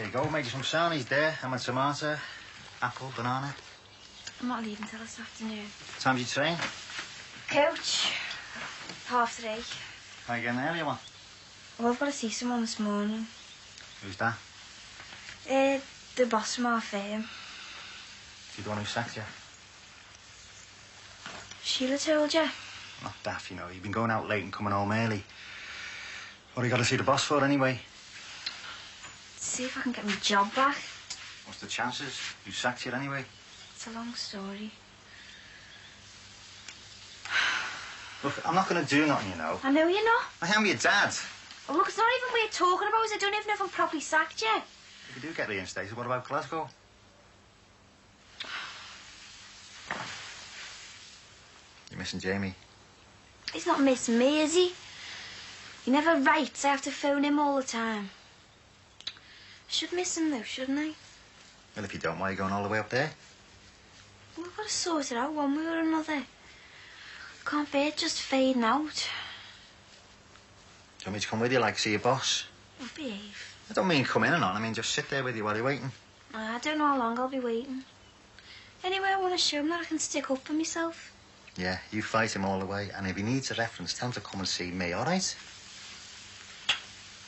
you go. Make you some sarnies there. Ham and tomato, apple, banana. I'm not leaving till this afternoon. What time do you train? Coach. 3:30. Are you getting earlier one? Well, I've got to see someone this morning. Who's that? The boss from our firm. You the one who sacked you? Sheila told you. Not daft, you know. You've been going out late and coming home early. What do you got to see the boss for, anyway? See if I can get my job back. What's the chances? Who sacked you anyway? It's a long story. Look, I'm not going to do nothing, you know. I know you're not. I am your dad. Oh, look, it's not even worth talking about. I don't even know if I'm properly sacked yet. If you do get reinstated, what about Glasgow? You're missing Jamie. He's not missing me, is he? He never writes. I have to phone him all the time. I should miss him, though, shouldn't I? Well, if you don't, why are you going all the way up there? Well, we've got to sort it out one way or another. Can't bear it just fading out. Do you want me to come with you, like, see your boss? Well, behave. I don't mean come in or not. I mean just sit there with you while you're waiting. I don't know how long I'll be waiting. Anyway, I want to show him that I can stick up for myself. Yeah, you fight him all the way, and if he needs a reference, tell him to come and see me, all right?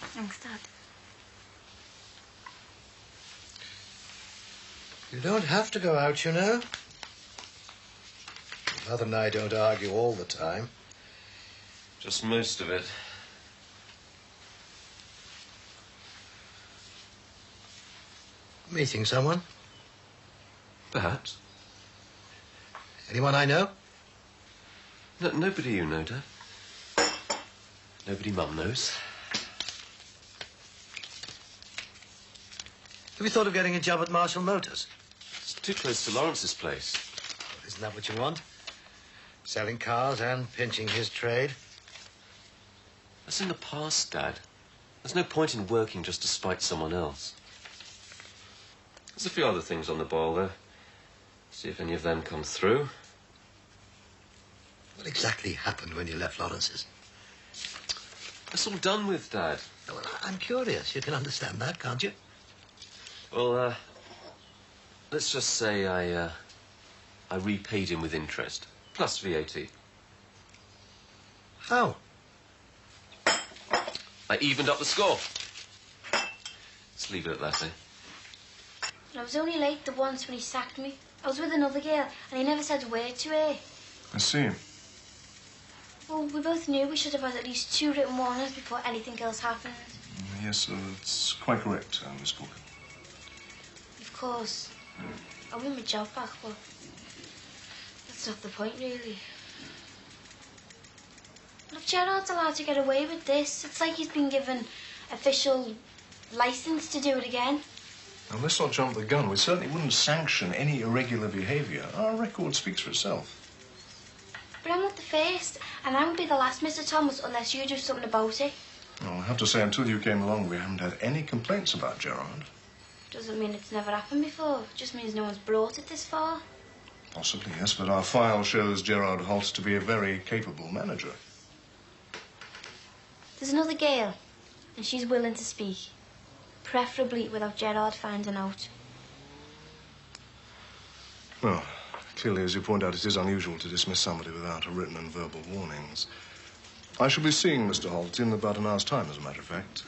Thanks, Dad. You don't have to go out, you know. Mother and I don't argue all the time. Just most of it. Meeting someone? Perhaps. Anyone I know? No, nobody you know, Dad. Nobody Mum knows. Have you thought of getting a job at Marshall Motors? It's too close to Lawrence's place. Well, isn't that what you want? Selling cars and pinching his trade? That's in the past, Dad. There's no point in working just to spite someone else. There's a few other things on the boil, though. See if any of them come through. What exactly happened when you left Lawrence's? That's all done with, Dad. Oh, well, I'm curious. You can understand that, can't you? Well, let's just say I repaid him with interest, plus VAT. How? I evened up the score. Let's leave it at that, eh? I was only late the once when he sacked me. I was with another girl, and he never said a word to her. I see. Well, we both knew we should have had at least 2 written warnings before anything else happened. Yes, it's quite correct, Miss Corker. Of course. I want my job back, but that's not the point, really. But if Gerard's allowed to get away with this, it's like he's been given official licence to do it again. Now, let's not jump the gun. We certainly wouldn't sanction any irregular behaviour. Our record speaks for itself. But I'm not the first, and I won't be the last, Mr. Thomas, unless you do something about it. Well, I have to say, until you came along, we haven't had any complaints about Gerard. Doesn't mean it's never happened before. It just means no one's brought it this far. Possibly, yes, but our file shows Gerard Holt to be a very capable manager. There's another girl, and she's willing to speak. Preferably without Gerard finding out. Well, clearly, as you point out, it is unusual to dismiss somebody without a written and verbal warnings. I shall be seeing Mr. Holt in about an hour's time, as a matter of fact.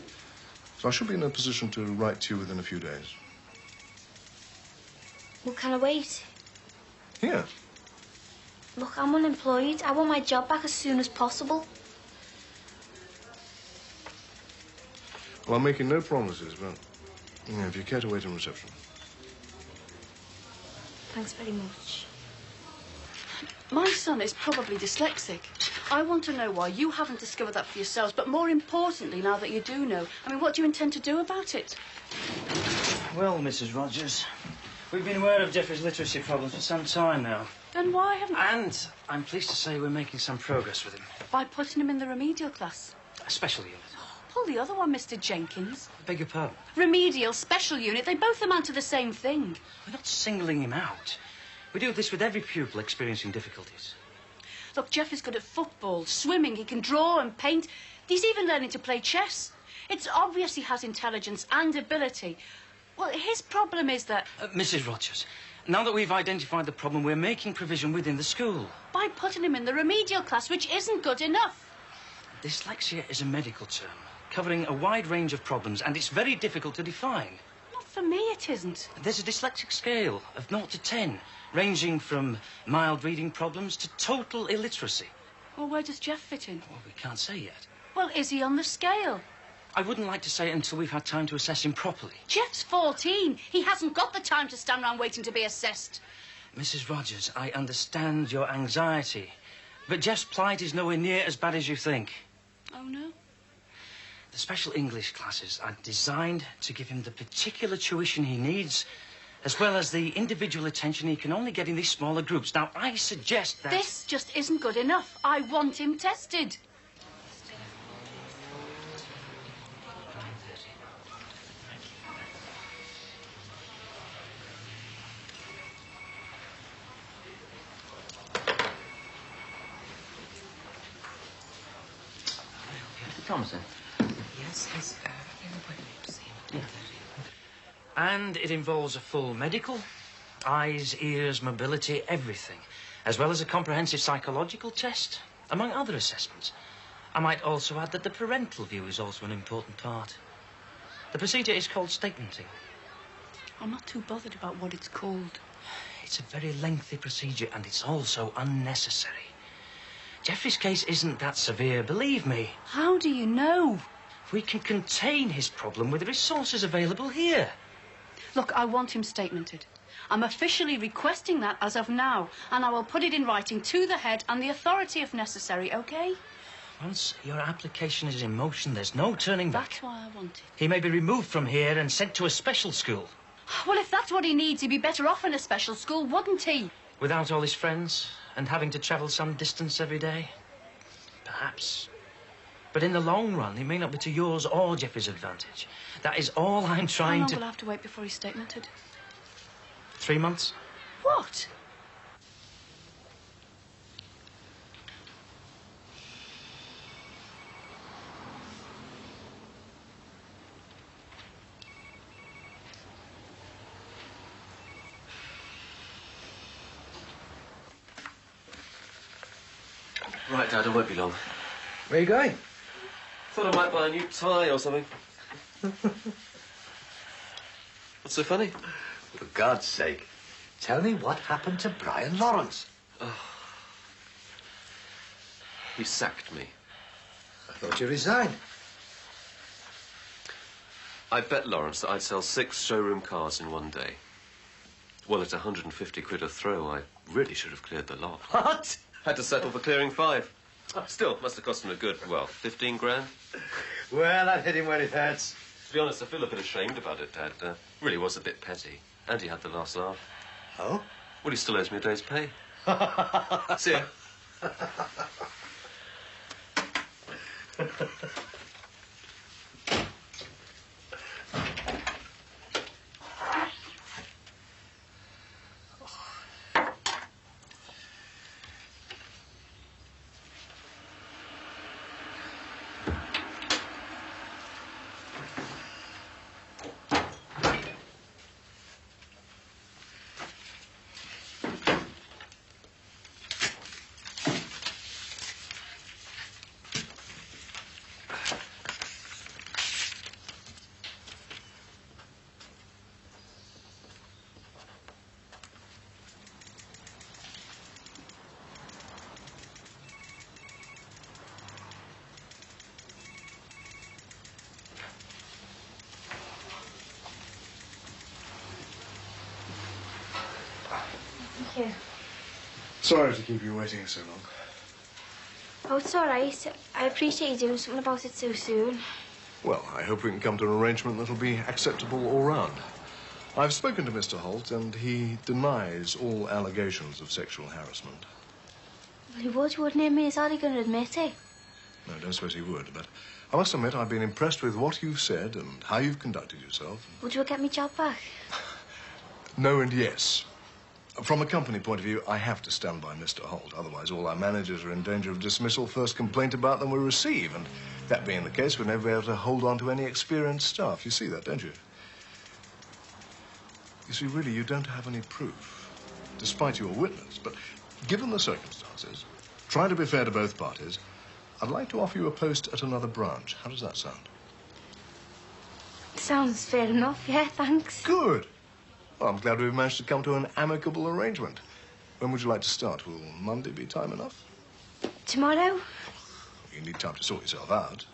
So I should be in a position to write to you within a few days. Well, can I wait? Here. Look, I'm unemployed. I want my job back as soon as possible. Well, I'm making no promises, but if you care to wait in reception. Thanks very much. My son is probably dyslexic. I want to know why you haven't discovered that for yourselves, but more importantly, now that you do know, I mean, what do you intend to do about it? Well, Mrs. Rogers, we've been aware of Jeffrey's literacy problems for some time now. Then why haven't... And I'm pleased to say we're making some progress with him. By putting him in the remedial class? A special unit. Pull the other one, Mr. Jenkins. I beg your pardon? Remedial, special unit, they both amount to the same thing. We're not singling him out. We do this with every pupil experiencing difficulties. Look, Jeff is good at football, swimming, he can draw and paint. He's even learning to play chess. It's obvious he has intelligence and ability. Well, his problem is that... Mrs. Rogers, now that we've identified the problem, we're making provision within the school. By putting him in the remedial class, which isn't good enough. Dyslexia is a medical term, covering a wide range of problems, and it's very difficult to define. Not for me, it isn't. There's a dyslexic scale of 0 to 10, ranging from mild reading problems to total illiteracy. Well, where does Jeff fit in? Well, we can't say yet. Well, is he on the scale? I wouldn't like to say it until we've had time to assess him properly. Jeff's 14. He hasn't got the time to stand around waiting to be assessed. Mrs. Rogers, I understand your anxiety, but Jeff's plight is nowhere near as bad as you think. Oh, no? The special English classes are designed to give him the particular tuition he needs, as well as the individual attention he can only get in these smaller groups. Now, I suggest that... This just isn't good enough. I want him tested. Thomason. Yes, yes. And it involves a full medical, eyes, ears, mobility, everything, as well as a comprehensive psychological test, among other assessments. I might also add that the parental view is also an important part. The procedure is called statementing. I'm not too bothered about what it's called. It's a very lengthy procedure, and it's also unnecessary. Jeffrey's case isn't that severe, believe me. How do you know? We can contain his problem with the resources available here. Look, I want him statemented. I'm officially requesting that as of now, and I will put it in writing to the head and the authority if necessary, OK? Once your application is in motion, there's no turning back. That's why I want it. He may be removed from here and sent to a special school. Well, if that's what he needs, he'd be better off in a special school, wouldn't he? Without all his friends and having to travel some distance every day? Perhaps. But in the long run, it may not be to yours or Jeffrey's advantage. That is all I'm trying How long to... will I have to wait before he's statemented? 3 months. What? Right, Dad, I won't be long. Where are you going? Thought I might buy a new tie or something. What's so funny? For God's sake, tell me what happened to Brian Lawrence. He sacked me. I thought you resigned. I bet Lawrence that I'd sell 6 showroom cars in one day. Well, at 150 quid a throw, I really should have cleared the lot. What? Had to settle for clearing 5. Still, must have cost him a good, well, 15 grand. Well, that hit him where it hurts. To be honest, I feel a bit ashamed about it, Dad. Really was a bit petty. And he had the last laugh. Oh? Well, he still owes me a day's pay. See ya. Thank you. Sorry to keep you waiting so long. Oh, it's all right. I appreciate you doing something about it so soon. Well, I hope we can come to an arrangement that'll be acceptable all round. I've spoken to Mr. Holt, and he denies all allegations of sexual harassment. Well, he would, wouldn't he? I mean, he's hardly going to admit it. No, I don't suppose he would, but I must admit I've been impressed with what you've said and how you've conducted yourself. Would you get me job back? No and yes. From a company point of view, I have to stand by Mr. Holt. Otherwise, all our managers are in danger of dismissal first complaint about them we receive. And that being the case, we'll never be able to hold on to any experienced staff. You see that, don't you? You see, really, you don't have any proof, despite your witness. But given the circumstances, trying to be fair to both parties, I'd like to offer you a post at another branch. How does that sound? Sounds fair enough, yeah, thanks. Good. Well, I'm glad we've managed to come to an amicable arrangement. When would you like to start? Will Monday be time enough? Tomorrow? You need time to sort yourself out.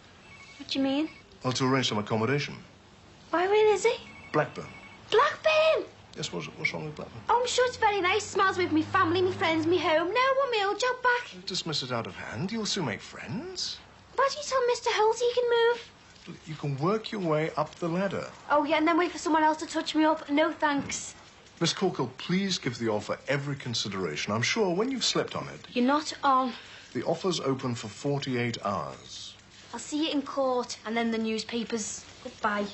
What do you mean? Well, to arrange some accommodation. Why, where is he? Blackburn. Blackburn? Yes, what's wrong with Blackburn? Oh, I'm sure it's very nice. Smiles with me family, me friends, me home. Now I want my old job back. Don't dismiss it out of hand. You'll soon make friends. Why do you tell Mr. Holt he can move? You can work your way up the ladder. Oh, yeah, and then wait for someone else to touch me up. No, thanks. Miss Corkle, please give the offer every consideration. I'm sure when you've slept on it... You're not on. The offer's open for 48 hours. I'll see you in court and then the newspapers. Goodbye.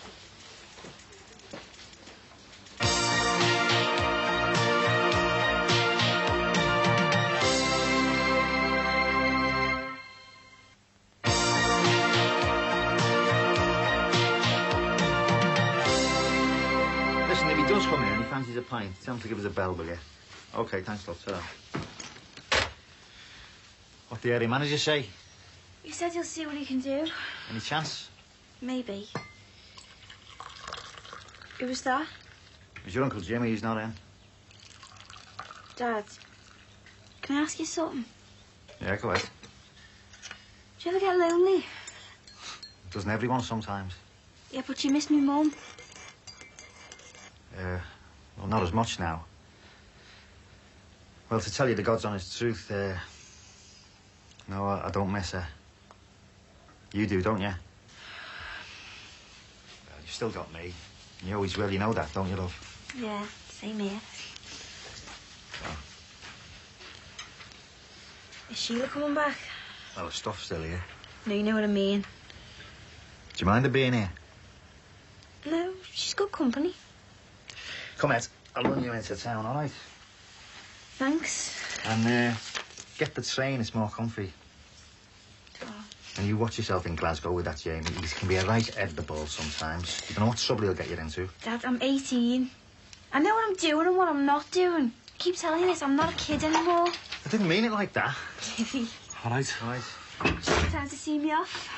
Listen, if he does come in and he fancies a pint, tell him to give us a bell, will you? OK, thanks, love. Ta-ra. What the area manager say? He said he'll see what he can do. Any chance? Maybe. Who was that? It was your Uncle Jimmy. He's not in. Dad, can I ask you something? Yeah, go ahead. Do you ever get lonely? Doesn't everyone sometimes? Yeah, but you miss me mum. Well, not as much now. Well, to tell you the God's honest truth, no, I don't miss her. You do, don't you? Well, you've still got me. You always will, you know that, don't you, love? Yeah, same here. Oh. Is Sheila coming back? Well, the stuff's still here. No, you know what I mean. Do you mind her being here? No, she's good company. Come, Ed. I'll run you into town, all right? Thanks. And, get the train. It's more comfy. Oh. And you watch yourself in Glasgow with that Jamie. He can be a right edible sometimes. You don't know what trouble he'll get you into. Dad, I'm 18. I know what I'm doing and what I'm not doing. I keep telling you this, I'm not a kid anymore. I didn't mean it like that. Livy. All right. All right. Time to see me off.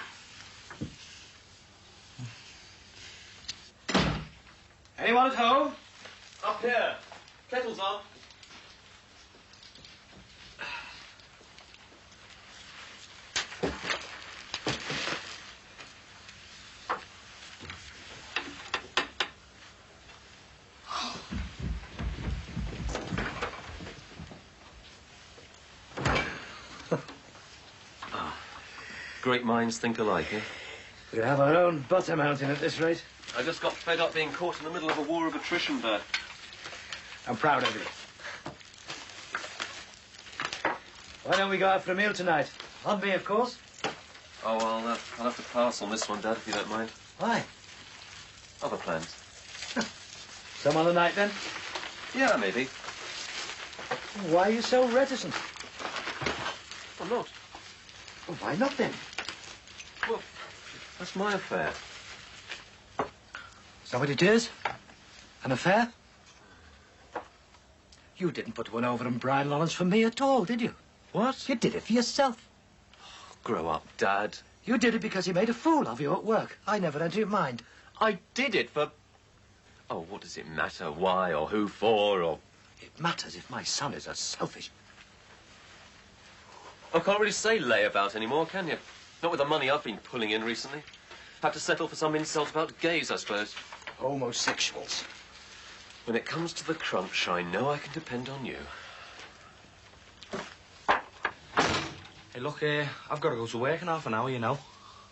Anyone at home? Up here. Kettle's on. Great minds think alike, eh? We have our own butter mountain at this rate. I just got fed up being caught in the middle of a war of attrition, Bert. I'm proud of you. Why don't we go out for a meal tonight? On me, of course. Oh, I'll have to pass on this one, Dad, if you don't mind. Why? Other plans. Some other night, then? Yeah, maybe. Why are you so reticent? I'm not. Well, why not, then? Well, that's my affair. Is that what it is? An affair? You didn't put one over on Brian Lawrence for me at all, did you? What? You did it for yourself. Grow up, Dad. You did it because he made a fool of you at work. I never entered your mind. I did it for... Oh, what does it matter? Why or who for or... It matters if my son is as selfish. I can't really say layabout anymore, can you? Not with the money I've been pulling in recently. Have to settle for some insult about gays, I suppose. Homosexuals. When it comes to the crunch, I know I can depend on you. Hey, look, I've got to go to work in half an hour, you know.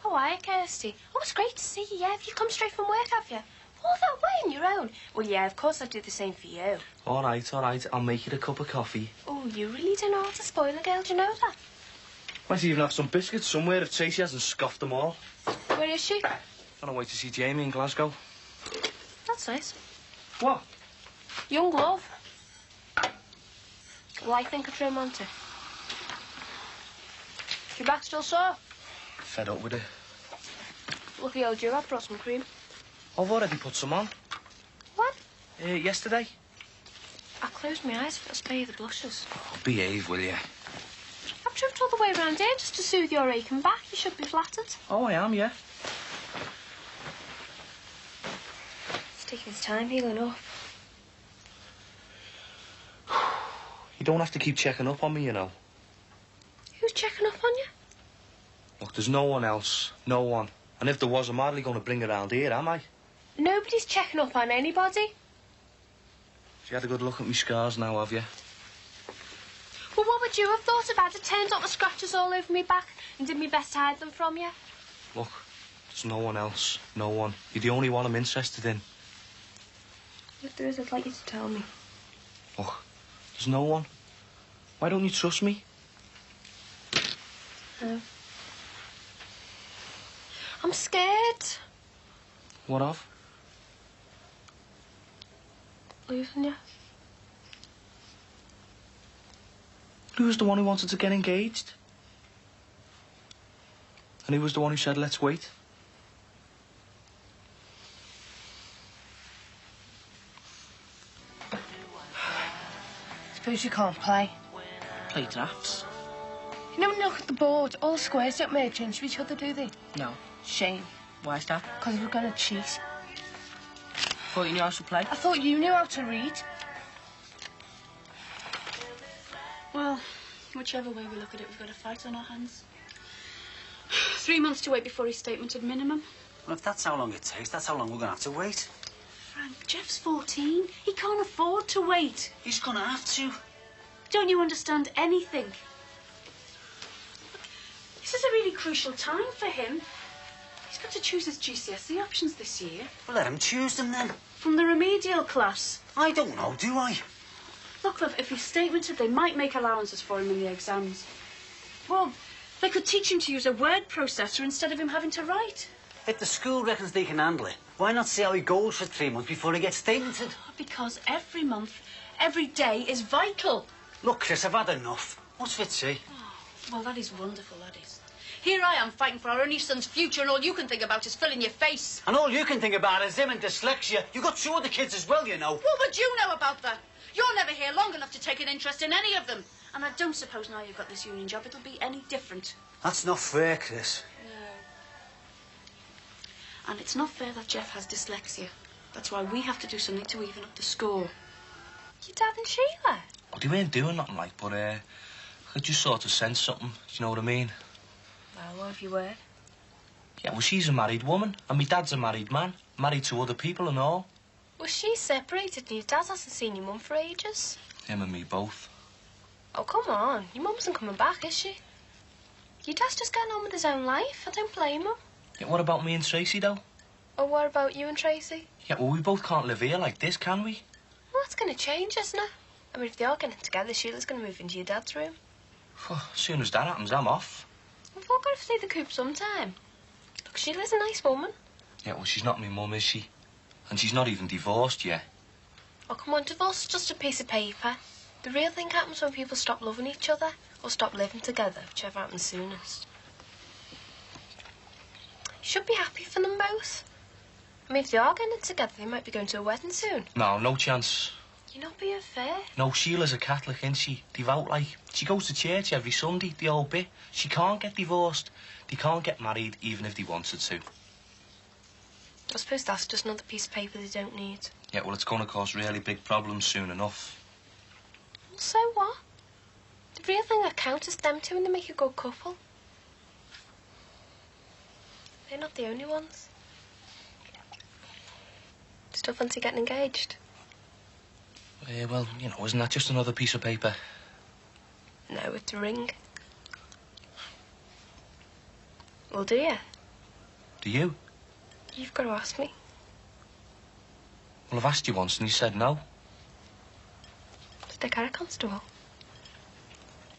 Oh, hi, Kirsty. Oh, it's great to see you, yeah. Have you come straight from work, have you? All that way on your own? Well, yeah, of course I'd do the same for you. All right. I'll make you a cup of coffee. Oh, you really don't know how to spoil a girl, do you know that? Might even have some biscuits somewhere if Tracy hasn't scoffed them all. Where is she? On her way to see Jamie in Glasgow. That's nice. What? Young love. Well, I think it's romantic. Is your back still sore? Fed up with it. Lucky old you, I brought some cream. I've already put some on. What? Yesterday? I closed my eyes to spare you the blushes. Oh, behave, will you? I've driven all the way around here just to soothe your aching back. You should be flattered. Oh, I am, yeah. It's taking his time healing up. You don't have to keep checking up on me, you know. Who's checking up on you? Look, there's no one else. No one. And if there was, I'm hardly going to bring it around here, am I? Nobody's checking up on anybody. You had a good look at me scars now, have you? Well, what would you have thought if I'd have turned up the scratches all over me back and did my best to hide them from you? Look, there's no one else. No one. You're the only one I'm interested in. If there is, I'd like you to tell me. Look, there's no one. Why don't you trust me? No. I'm scared. What of? Losing you. Who was the one who wanted to get engaged? And who was the one who said, let's wait? Suppose you can't play. Play drafts. You never look at the board. All squares don't merge into each other, do they? No. Shame. Why is that? Because we're going to cheat. Thought you knew how to play. I thought you knew how to read. Well, whichever way we look at it, we've got a fight on our hands. 3 months to wait before his statement at minimum. Well, if that's how long it takes, that's how long we're going to have to wait. Frank, Jeff's 14. He can't afford to wait. He's going to have to. Don't you understand anything? This is a really crucial time for him. He's got to choose his GCSE options this year. Well, let him choose them then. From the remedial class. I don't know, do I? Look, love, if he's statemented, they might make allowances for him in the exams. Well, they could teach him to use a word processor instead of him having to write. If the school reckons they can handle it, why not see how he goes for 3 months before he gets statemented? Because every month, every day is vital. Look, Chris, I've had enough. What's Fitzy? Oh, well, that is wonderful, that is. Here I am fighting for our only son's future, and all you can think about is filling your face. And all you can think about is him and dyslexia. You've got 2 other kids as well, you know. What would you know about that? You're never here long enough to take an interest in any of them. And I don't suppose now you've got this union job, it'll be any different. That's not fair, Chris. No. And it's not fair that Jeff has dyslexia. That's why we have to do something to even up the score. Your dad and Sheila? Well, they weren't doing nothing like, but I just sort of sensed something. Do you know what I mean? Well, what if you were? Yeah, well, she's a married woman, and my dad's a married man, married to other people and all. Well, she's separated and your dad hasn't seen your mum for ages. Him and me both. Oh, come on. Your mum isn't coming back, is she? Your dad's just getting on with his own life. I don't blame him. Yeah, what about me and Tracy, though? Or what about you and Tracy? Yeah, well, we both can't live here like this, can we? Well, that's going to change, isn't it? I mean, if they are getting together, Sheila's going to move into your dad's room. As soon as that happens, I'm off. We've all got to see the coop sometime. Look, Sheila's a nice woman. Yeah, well, she's not my mum, is she? And she's not even divorced yet. Oh, come on, divorce is just a piece of paper. The real thing happens when people stop loving each other or stop living together, whichever happens soonest. You should be happy for them both. I mean, if they are getting together, they might be going to a wedding soon. No chance. You're not being fair. No, Sheila's a Catholic, isn't she? Devout, like. She goes to church every Sunday, the old bit. She can't get divorced. They can't get married, even if they wanted to. I suppose that's just another piece of paper they don't need. Yeah, well, it's going to cause really big problems soon enough. Well, so what? The real thing that counts is them two and they make a good couple. They're not the only ones. Still fancy getting engaged? Well, you know, isn't that just another piece of paper? No, it's a ring. Well, do you? Do you? You've got to ask me. Well, I've asked you once and you said no. Stick out a constable.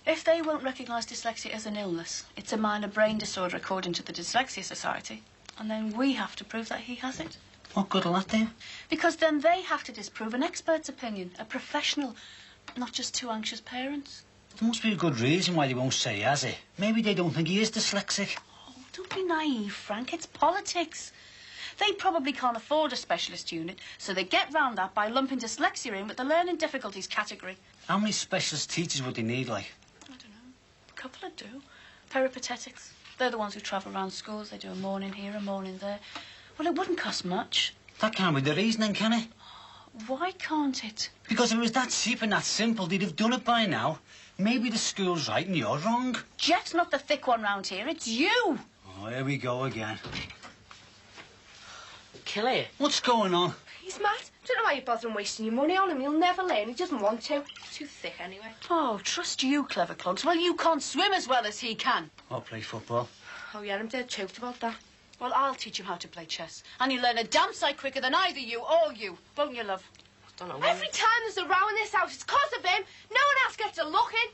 If they won't recognise dyslexia as an illness, it's a minor brain disorder according to the Dyslexia Society. And then we have to prove that he has it. What good will that do? Because then they have to disprove an expert's opinion, a professional, not just 2 anxious parents. There must be a good reason why they won't say he has it. Maybe they don't think he is dyslexic. Oh, don't be naive, Frank. It's politics. They probably can't afford a specialist unit, so they get round that by lumping dyslexia in with the learning difficulties category. How many specialist teachers would they need, like? I don't know. A couple would do. Peripatetics. They're the ones who travel around schools. They do a morning here, a morning there. Well, it wouldn't cost much. That can't be the reasoning, can it? Why can't it? Because if it was that cheap and that simple, they'd have done it by now. Maybe the school's right and you're wrong. Jeff's not the thick one round here. It's you. Oh, here we go again. Kelly. What's going on? He's mad. Don't know why you're bothering wasting your money on him. He'll never learn. He doesn't want to. Too thick, anyway. Oh, trust you, clever clunks. Well, you can't swim as well as he can. I'll play football. Oh, yeah, I'm dead choked about that. Well, I'll teach him how to play chess. And he'll learn a damn sight quicker than either you or you. Won't you, love? Don't know. Every time there's a row in this house, it's 'cause of him. No one else gets a look in.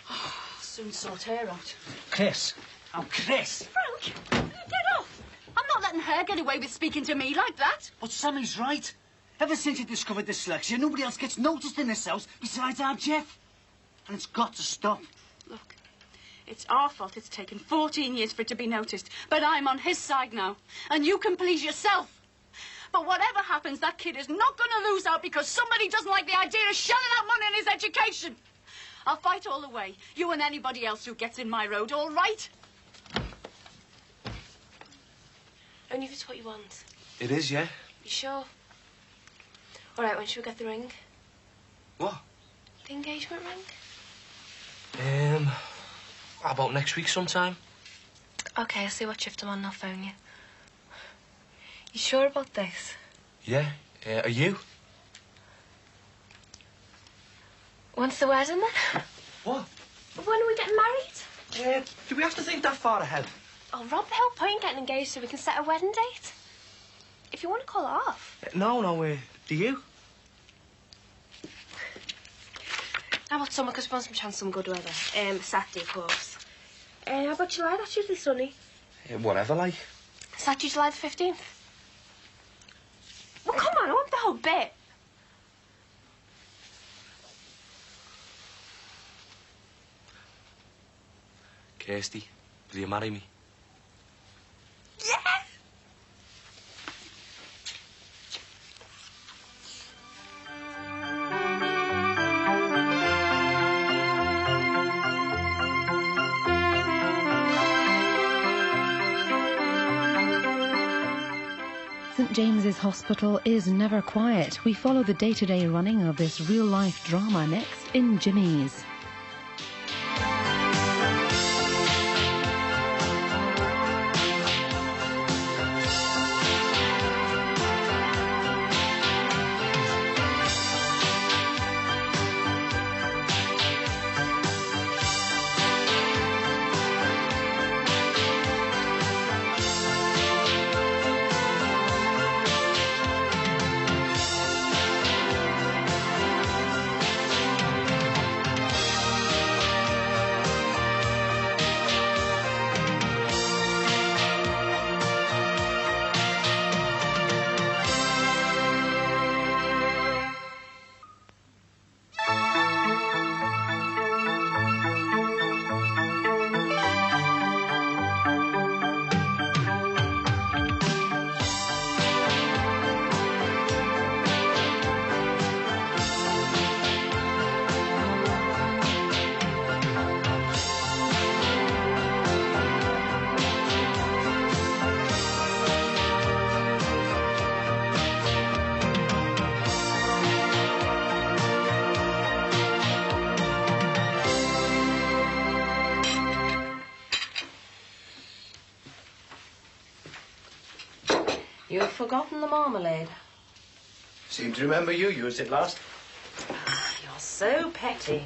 I'll soon sort her out. Chris. Oh, Chris. Frank, get off. I'm not letting her get away with speaking to me like that. But Sammy's right. Ever since you discovered dyslexia, nobody else gets noticed in this house besides our Jeff. And it's got to stop. Look, it's our fault it's taken 14 years for it to be noticed. But I'm on his side now. And you can please yourself. But whatever happens, that kid is not going to lose out because somebody doesn't like the idea of shelling out money on his education. I'll fight all the way. You and anybody else who gets in my road, all right? Only if it's what you want. It is, yeah. You sure? All right, when should we get the ring? What? The engagement ring? How about next week sometime? Okay, I'll see what shift I'm on and I'll phone you. You sure about this? Yeah. Are you? When's the wedding then? What? When are we getting married? Do we have to think that far ahead? Oh, Rob, the whole point getting engaged so we can set a wedding date. If you want to call it off. No, do you? How about summer, because we want some chance some good weather? Saturday, of course. How about July? That's usually sunny. Whatever, like. Saturday, July the 15th. Well, come on, I want the whole bit. Kirsty, will you marry me? Yeah! St James's Hospital is never quiet. We follow the day-to-day running of this real-life drama next in Jimmy's. You've forgotten the marmalade. Seem to remember you used it last. You're so petty.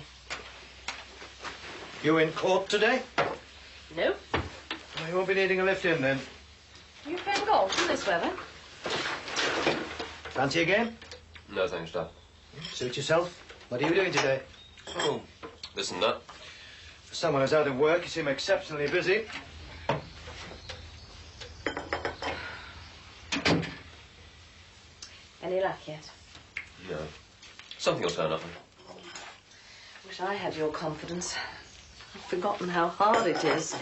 You in court today? No. Well, you won't be needing a lift in then. You playing golf in this weather? Fancy a game? No, thanks, Dad. Suit yourself. What are you doing today? Oh, this and that. For someone who's out of work, you seem exceptionally busy. Any luck yet? No. Something will turn up. Wish I had your confidence. I've forgotten how hard it is.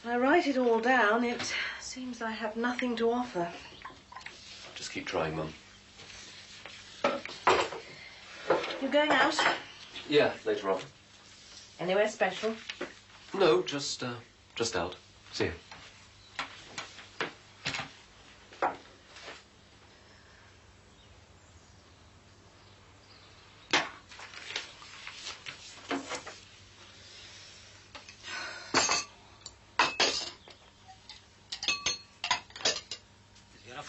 I write it all down, it seems I have nothing to offer. Just keep trying, Mum. You going out? Yeah, later on. Anywhere special? No, just out. See you.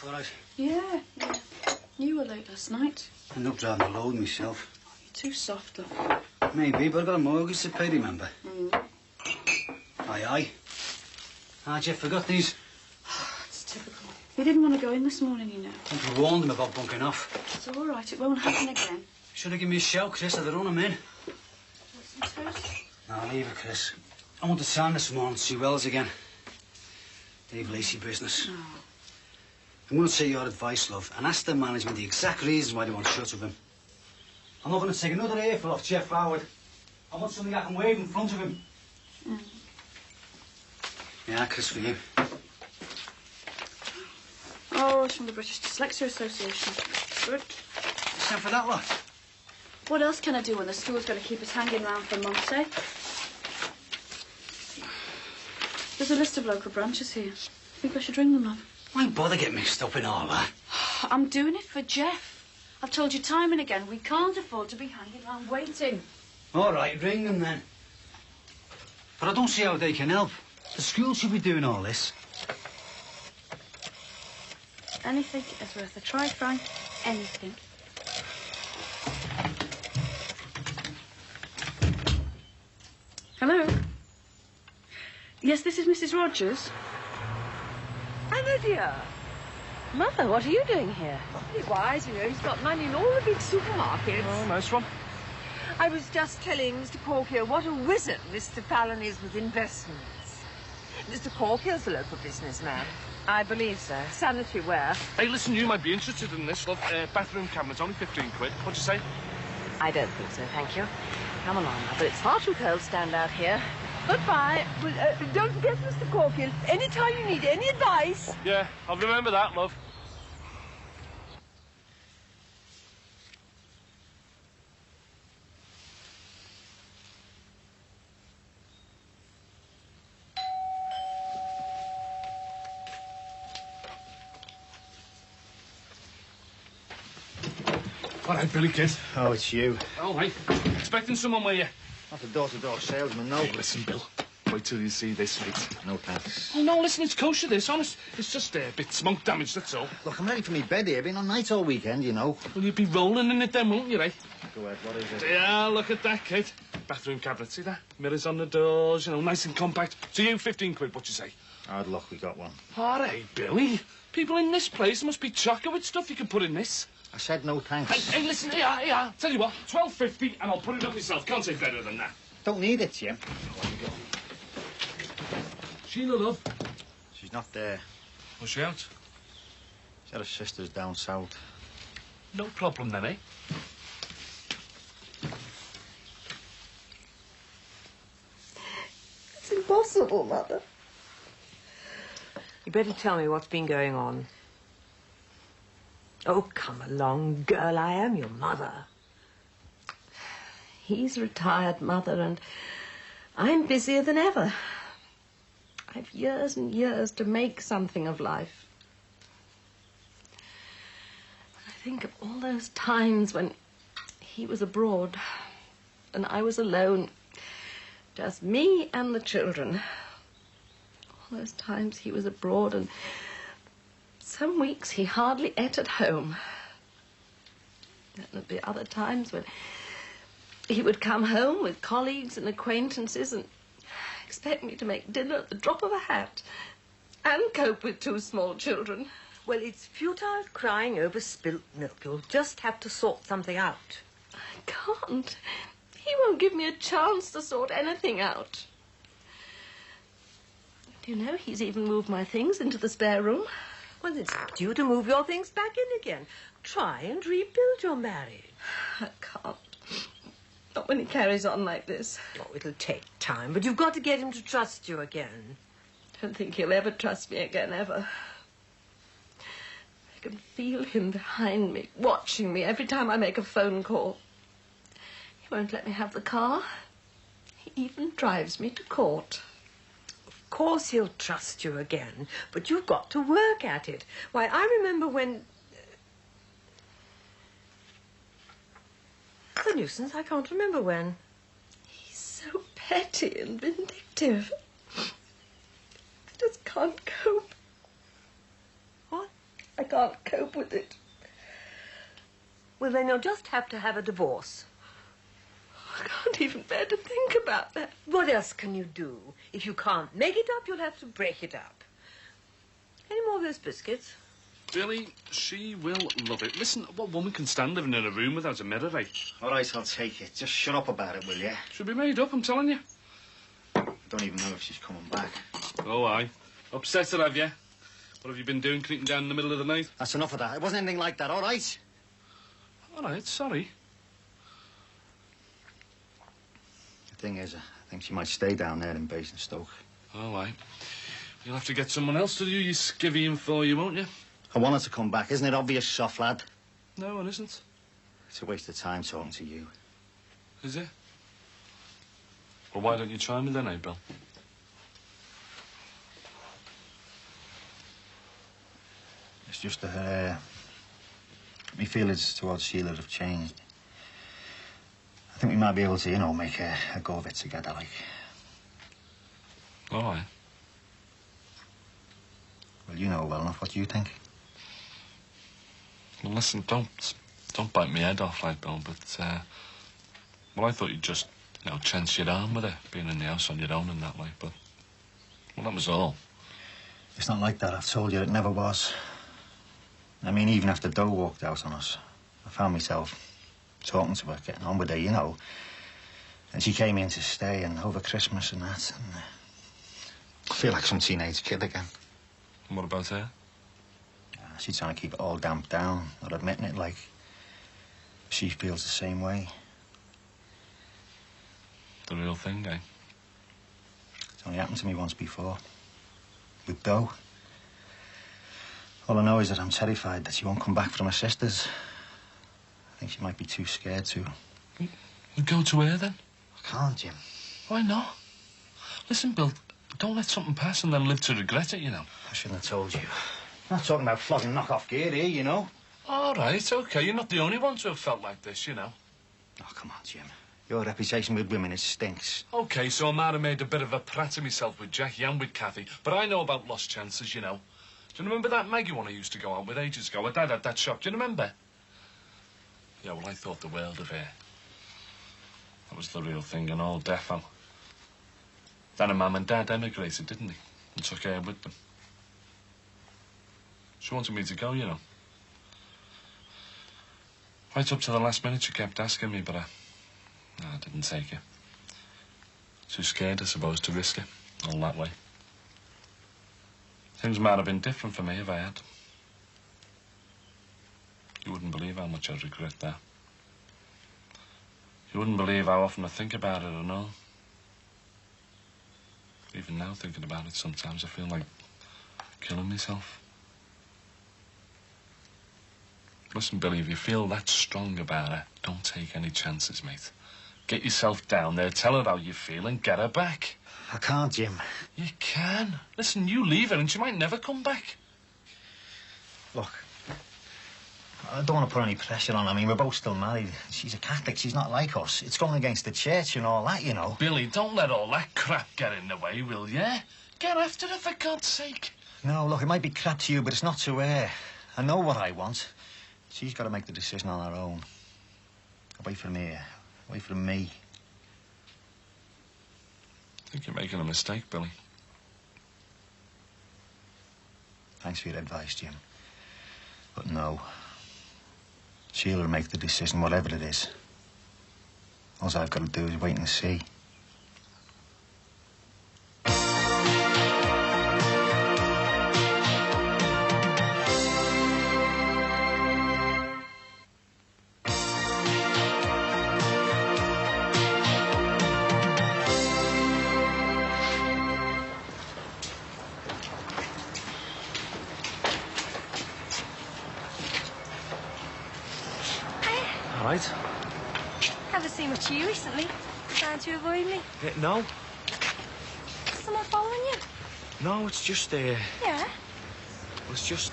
All right. Yeah. You were late last night. I ended up driving the load myself. You're too soft, love. Maybe, but I've got a mortgage to pay, remember? Aye. Ah, Jeff forgot these. It's typical. He didn't want to go in this morning, you know. I think we warned him about bunking off. It's all right. It won't happen again. Should have given me a shout, Chris. I'd have run him in. Want some toast? No, leave it, Chris. I want to sign this morning to see Wells again. Dave Lacey business. Oh. I'm going to take your advice, love, and ask the management the exact reasons why they want shut of him. I'm not going to take another earful off Jeff Howard. I want something I can wave in front of him. Yeah, Chris, for you. Oh, it's from the British Dyslexia Association. Good. Send for that lot. What else can I do when the school's going to keep us hanging around for months, eh? There's a list of local branches here. I think I should ring them, love. Why bother get mixed up in all that? I'm doing it for Jeff. I've told you time and again, we can't afford to be hanging around waiting. All right, ring them then. But I don't see how they can help. The school should be doing all this. Anything is worth a try, Frank. Anything. Hello? Yes, this is Mrs. Rogers. Anna, dear. Mother, what are you doing here? He's wise, you know. He's got money in all the big supermarkets. Oh, nice one. I was just telling Mr. Corkill what a wizard Mr. Fallon is with investments. Mr. Corkill's a local businessman. I believe so. Sanitary ware. Hey, listen, you might be interested in this, love. Bathroom cabinet, only 15 quid. What'd you say? I don't think so, thank you. Come along, Mother. It's far too cold to stand out here. Goodbye. Well, don't forget, Mr. Corkill, any time you need any advice. Yeah, I'll remember that, love. All right, Billy Kid. Oh, it's you. All right. Expecting someone, were you? Not a door-to-door salesman, no. Hey, listen, Bill. Wait till you see this, mate. No thanks. Oh, no, listen, it's kosher, this, honest. It's just a bit smoke damage, that's all. Look, I'm ready for me bed here. Been on nights all weekend, you know. Well, you'd be rolling in it then, won't you, eh? Go ahead, what is it? Yeah, look at that, kid. Bathroom cabinet, see that? Mirrors on the doors, you know, nice and compact. To you, 15 quid, what you say? Hard luck, we got one. All right, Billy. People in this place must be chocker with stuff you can put in this. I said no thanks. Hey, listen, here. Tell you what, 12.50 and I'll put it up myself. Can't say better than that. Don't need it, Jim. Sheila, love. She's not there. Was she out? She had her sisters down south. No problem then, eh? It's impossible, Mother. You better tell me what's been going on. Oh, come along, girl. I am your mother. He's retired, Mother, and I'm busier than ever. I've years and years to make something of life. I think of all those times when he was abroad and I was alone, just me and the children. All those times he was abroad and some weeks he hardly ate at home. Then there'd be other times when he would come home with colleagues and acquaintances and expect me to make dinner at the drop of a hat and cope with 2 small children. Well, it's futile crying over spilt milk. You'll just have to sort something out. I can't. He won't give me a chance to sort anything out. Do you know, he's even moved my things into the spare room. Well, it's up to you to move your things back in again. Try and rebuild your marriage. I can't. Not when he carries on like this. Oh, it'll take time, but you've got to get him to trust you again. don't think he'll ever trust me again, ever. I can feel him behind me, watching me every time I make a phone call. He won't let me have the car. He even drives me to court. Of course he'll trust you again, but you've got to work at it. Why, I remember when... It's a nuisance. I can't remember when. He's so petty and vindictive. I just can't cope. What? I can't cope with it. Well, then you'll just have to have a divorce. I can't even bear to think about that. What else can you do? If you can't make it up, you'll have to break it up. Any more of those biscuits? Billy, she will love it. Listen, what woman can stand living in a room without a mirror, eh? All right, I'll take it. Just shut up about it, will you? She'll be made up, I'm telling you. I don't even know if she's coming back. Oh, aye. Upset her, have you? What have you been doing, creeping down in the middle of the night? That's enough of that. It wasn't anything like that, all right? All right, sorry. The thing is, I think she might stay down there in Basingstoke. All right. You'll have to get someone else to do your skivvying for you, won't you? I want her to come back. Isn't it obvious, soft lad? No, it isn't. It's a waste of time talking to you. Is it? Well, why don't you try me then, eh, Bill? It's just that my feelings towards Sheila have changed. I think we might be able to, you know, make a go of it together, like. All right. Well, you know well enough. What do you think? Well, listen, don't bite me head off like Bill, but, well, I thought you'd just, you know, chance your arm with it, being in the house on your own and that way, but, well, that was all. It's not like that. I've told you it never was. I mean, even after Doe walked out on us, I found myself talking to her, getting on with her, you know. And she came in to stay, and over Christmas and that, and I feel like some teenage kid again. And what about her? She's trying to keep it all damped down, not admitting it, like. She feels the same way. The real thing, eh? It's only happened to me once before. With Doe. All I know is that I'm terrified that she won't come back from her sisters. I think she might be too scared to. You go to her, then? I can't, Jim. Why not? Listen, Bill, don't let something pass and then live to regret it, you know. I shouldn't have told you. I'm not talking about flogging knock-off gear here, you know. All right, OK. You're not the only one to have felt like this, you know. Oh, come on, Jim. Your reputation with women, it stinks. OK, so I might have made a bit of a prat of myself with Jackie and with Kathy, but I know about lost chances, you know. Do you remember that Maggie one I used to go out with ages ago? Her dad had that shop, do you remember? Yeah, well, I thought the world of her. That was the real thing and all defo. Then her mum and dad emigrated, didn't they? And took her with them. She wanted me to go, you know. Right up to the last minute, she kept asking me, but I didn't take it. Too scared, I suppose, to risk it all that way. Things might have been different for me if I had. You wouldn't believe how much I regret that. You wouldn't believe how often I think about it and all. Even now, thinking about it, sometimes I feel like killing myself. Listen, Billy, if you feel that strong about her, don't take any chances, mate. Get yourself down there, tell her how you feel, and get her back. I can't, Jim. You can. Listen, you leave her and she might never come back. Look, I don't want to put any pressure on her. I mean, we're both still married. She's a Catholic. She's not like us. It's going against the church and all that, you know. Billy, don't let all that crap get in the way, will you? Get after her, for God's sake. No, look, it might be crap to you, but it's not to her. I know what I want. She's got to make the decision on her own. Away from here. Away from me. I think you're making a mistake, Billy. Thanks for your advice, Jim. But no. Sheila will make the decision, whatever it is. All I've got to do is wait and see. right. Haven't seen much of you recently. Trying to avoid me. No. Is someone following you? No, it's just, Yeah? well, it's just,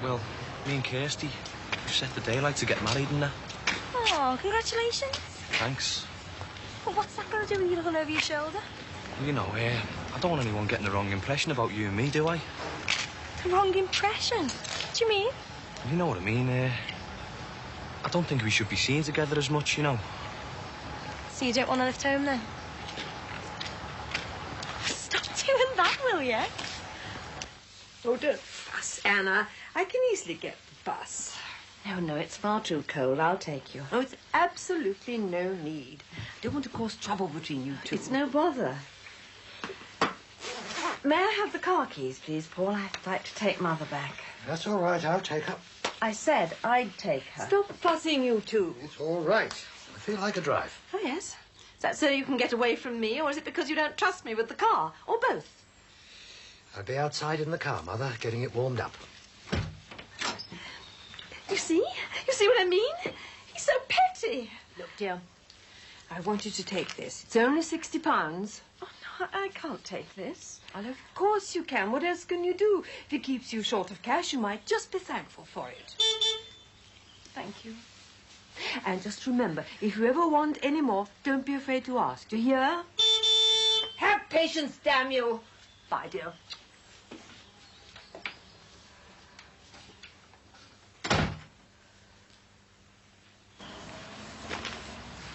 well, me and Kirsty, we've set the day like to get married and that. Oh, congratulations. Thanks. Well, what's that got to do with you looking over your shoulder? You know, I don't want anyone getting the wrong impression about you and me, do I? The wrong impression? What do you mean? You know what I mean, I don't think we should be seen together as much, you know. So you don't want to lift home, then? Stop doing that, will you? Oh, don't fuss, Anna. I can easily get the bus. No, it's far too cold. I'll take you. Oh, it's absolutely no need. I don't want to cause trouble between you two. It's no bother. May I have the car keys, please, Paul? I'd like to take Mother back. That's all right. I'll take her. I said I'd take her. Stop fussing, you two. It's all right. I feel like a drive. Oh, yes. Is that so you can get away from me, or is it because you don't trust me with the car? Or both? I'll be outside in the car, Mother, getting it warmed up. You see? You see what I mean? He's so petty. Look, dear, I want you to take this. It's only £60. Oh, no, I can't take this. Well, of course you can. What else can you do? If it keeps you short of cash, you might just be thankful for it. Thank you. And just remember, if you ever want any more, don't be afraid to ask. Do you hear? Have patience, damn you. Bye, dear.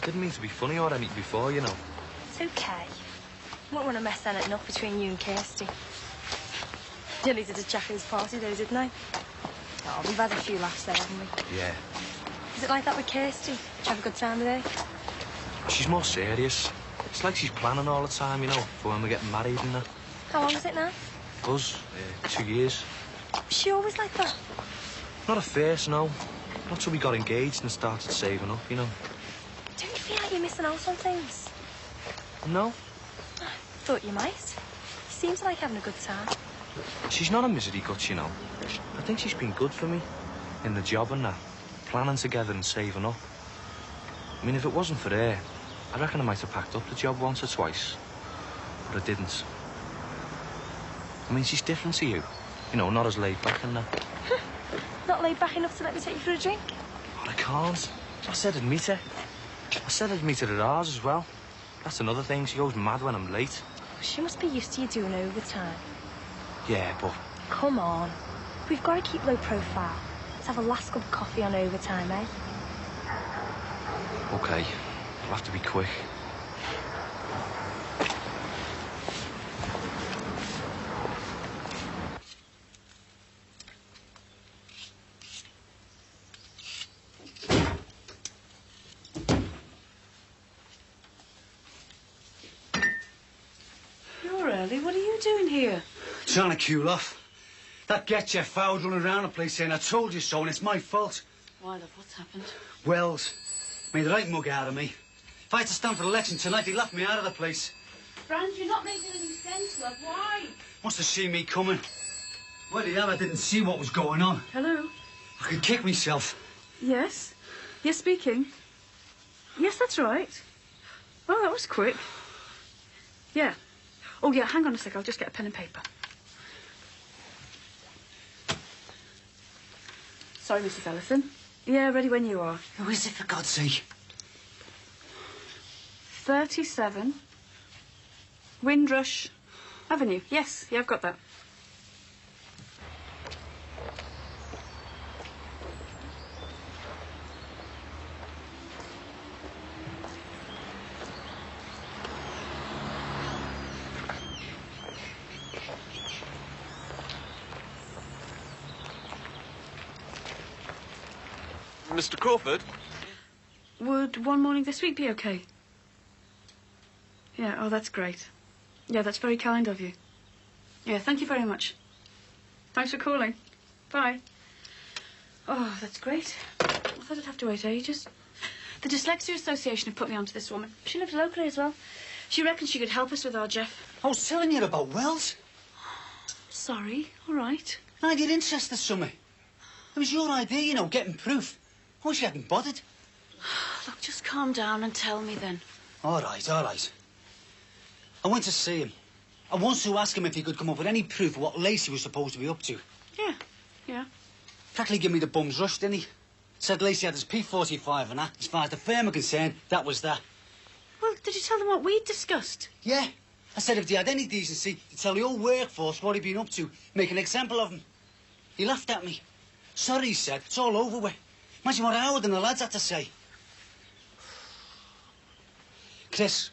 Didn't mean to be funny or anything before, you know. It's okay. I don't want to mess anything up between you and Kirsty. Nearly did a Jackie's party though, didn't I? Oh, we've had a few laughs there, haven't we? Yeah. Is it like that with Kirsty? Did you have a good time today? She's more serious. It's like she's planning all the time, you know, for when we're getting married and that. How long is it now? Us, 2 years. Was she always like that? Not at first, no. Not till we got engaged and started saving up, you know. Don't you feel like you're missing out on things? No. I thought you might. You seem to like having a good time. She's not a misery guts, you know. I think she's been good for me. In the job and that. Planning together and saving up. I mean, if it wasn't for her, I reckon I might have packed up the job once or twice. But I didn't. I mean, she's different to you. You know, not as laid back and that. Not laid back enough to let me take you for a drink? But I can't. I said I'd meet her. I said I'd meet her at ours as well. That's another thing. She goes mad when I'm late. She must be used to you doing overtime. Yeah, but... Come on. We've got to keep low profile. Let's have a last cup of coffee on overtime, eh? OK. I'll have to be quick. You're early. What are you doing here? Trying to cool off. That gets you fouled running around the place saying, I told you so, and it's my fault. Why, love, what's happened? Wells made the right mug out of me. If I had to stand for election tonight, he laughed me out of the place. Franz, you're not making any sense, love. Why? Must have seen me coming. Well, the hell, I didn't see what was going on. Hello? I could kick myself. Yes? Yes, speaking. Yes, that's right. Oh, that was quick. Yeah. Oh, yeah, hang on a sec. I'll just get a pen and paper. Sorry, Mrs. Ellison. Yeah, ready when you are. Who is it, for God's sake? 37 Windrush Avenue. Yes, yeah, I've got that. Mr. Crawford? Would one morning this week be okay? Yeah, oh, that's great. Yeah, that's very kind of you. Yeah, thank you very much. Thanks for calling. Bye. Oh, that's great. I thought I'd have to wait ages. The Dyslexia Association have put me onto this woman. She lives locally as well. She reckons she could help us with our Jeff. I was telling you about Wells. Sorry, all right. I did interest this summer. It was your idea, you know, getting proof. I wish you hadn't bothered. Look, just calm down and tell me then. All right, all right. I went to see him. I wanted to ask him if he could come up with any proof of what Lacey was supposed to be up to. Yeah. Practically gave me the bum's rush, didn't he? Said Lacey had his P45 and that. As far as the firm are concerned, that was that. Well, did you tell them what we'd discussed? Yeah. I said if they had any decency, to tell the whole workforce what he'd been up to, make an example of him. He laughed at me. Sorry, he said. It's all over with. Imagine what Howard and the lads had to say. Chris,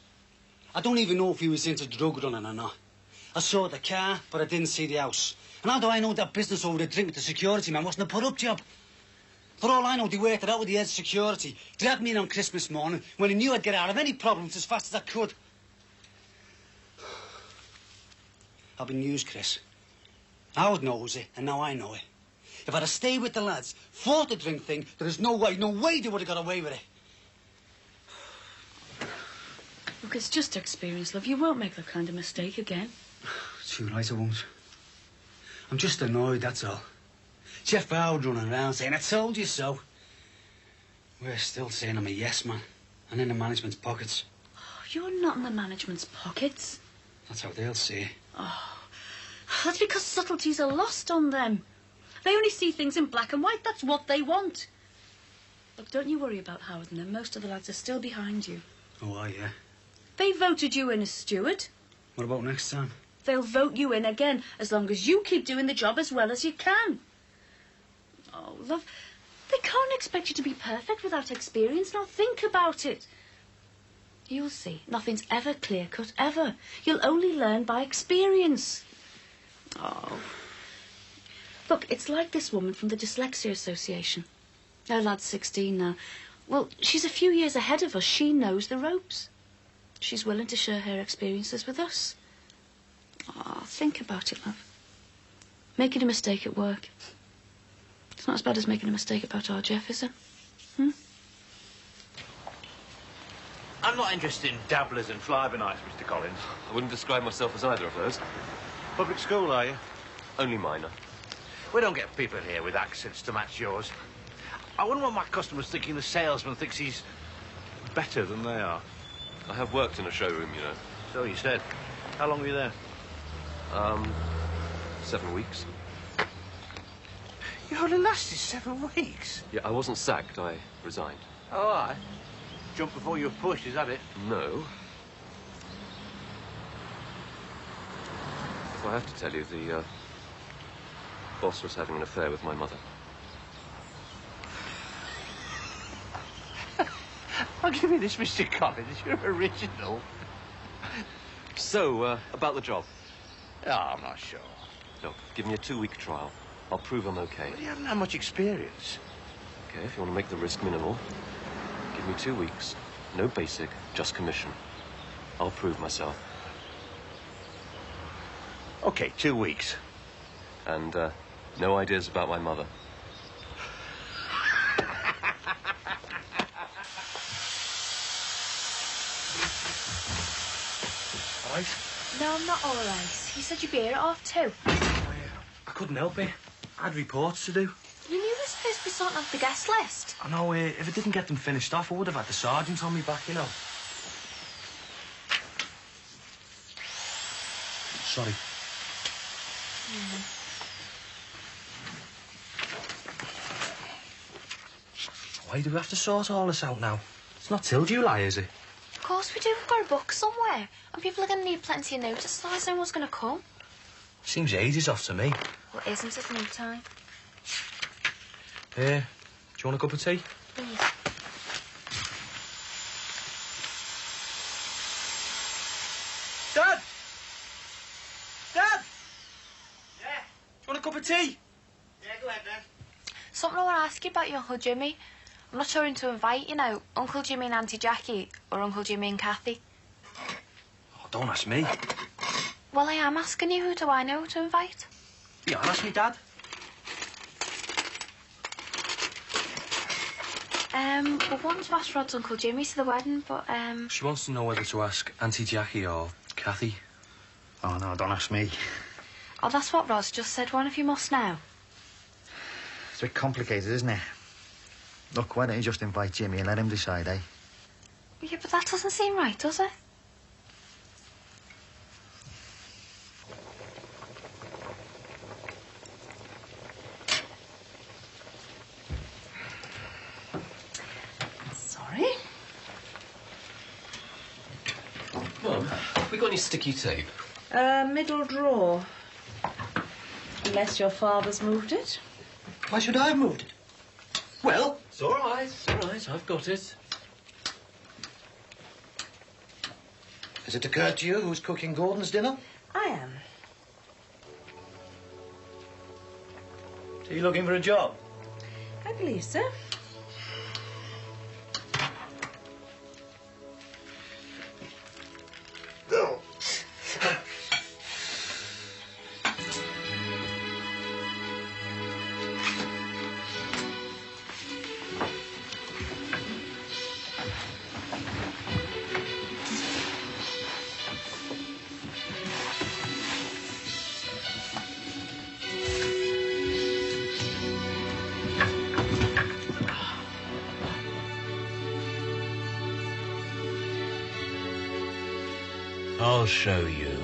I don't even know if he was into drug running or not. I saw the car, but I didn't see the house. And how do I know that business over the drink with the security man wasn't a put-up job? For all I know, they worked it out with the head of security. Dragged me in on Christmas morning when he knew I'd get out of any problems as fast as I could. I've been used, Chris. Howard knows it, and now I know it. If I'd have stayed with the lads, fought the drink thing, there is no way they would have got away with it. Look, it's just experience, love. You won't make that kind of mistake again. Too right, I won't. I'm just annoyed, that's all. Jeff Howard running around saying, I told you so. We're still saying I'm a yes man, and in the management's pockets. Oh, you're not in the management's pockets. That's how they'll see it. Oh, that's because subtleties are lost on them. They only see things in black and white. That's what they want. Look, don't you worry about Howard and them. Most of the lads are still behind you. Oh, yeah? They voted you in as steward. What about next time? They'll vote you in again, as long as you keep doing the job as well as you can. Oh, love, they can't expect you to be perfect without experience. Now think about it. You'll see, nothing's ever clear-cut, ever. You'll only learn by experience. Oh. Look, it's like this woman from the Dyslexia Association. Her lad's 16 now. Well, she's a few years ahead of us. She knows the ropes. She's willing to share her experiences with us. Oh, think about it, love. Making a mistake at work. It's not as bad as making a mistake about our Jeff, is it? I'm not interested in dabblers and fly-by-nights, Mr. Collins. I wouldn't describe myself as either of those. Public school, are you? Only minor. We don't get people here with accents to match yours. I wouldn't want my customers thinking the salesman thinks he's better than they are. I have worked in a showroom, you know. So you said. How long were you there? 7 weeks. You only lasted 7 weeks? Yeah, I wasn't sacked. I resigned. Oh, aye. Jump before you were pushed, is that it? No. Well, I have to tell you, the boss was having an affair with my mother. I'll give you this, Mr. Collins. You're original. So, about the job. Oh, I'm not sure. Look, give me a 2-week trial. I'll prove I'm okay. But you haven't had much experience. Okay, if you want to make the risk minimal, give me 2 weeks. No basic, just commission. I'll prove myself. Okay, 2 weeks. And, no ideas about my mother. All right? No, I'm not all right. You said you'd be here at 2:30. I couldn't help it. I had reports to do. You knew we were supposed to be sorting out the guest list. I know, if I didn't get them finished off, I would have had the sergeant on me back, you know. Sorry. Why do we have to sort all this out now? It's not till July, is it? Of course we do. We've got a book somewhere. And people are going to need plenty of notice, otherwise no one's going to come. Seems ages off to me. Well, isn't it no time? Do you want a cup of tea? Please. Dad! Dad! Yeah? Do you want a cup of tea? Yeah, go ahead, then. Something I want to ask you about your Uncle Jimmy. I'm not sure who to invite, you know. Uncle Jimmy and Auntie Jackie, or Uncle Jimmy and Kathy. Oh, don't ask me. Well, I am asking you. Who do I know to invite? Yeah, ask me, Dad. We wanted to ask Rod's Uncle Jimmy to the wedding, but, She wants to know whether to ask Auntie Jackie or Kathy. Oh, no, don't ask me. Oh, that's what Rod's just said. One of you must know. It's a bit complicated, isn't it? Look, why don't you just invite Jimmy and let him decide, eh? Yeah, but that doesn't seem right, does it? Sorry. Mum, have we got any sticky tape? Middle drawer. Unless your father's moved it. Why should I have moved it? Well, It's all right, it's all right. I've got it. Has it occurred to you who's cooking Gordon's dinner? I am. so you looking for a job? I believe so. I'll show you.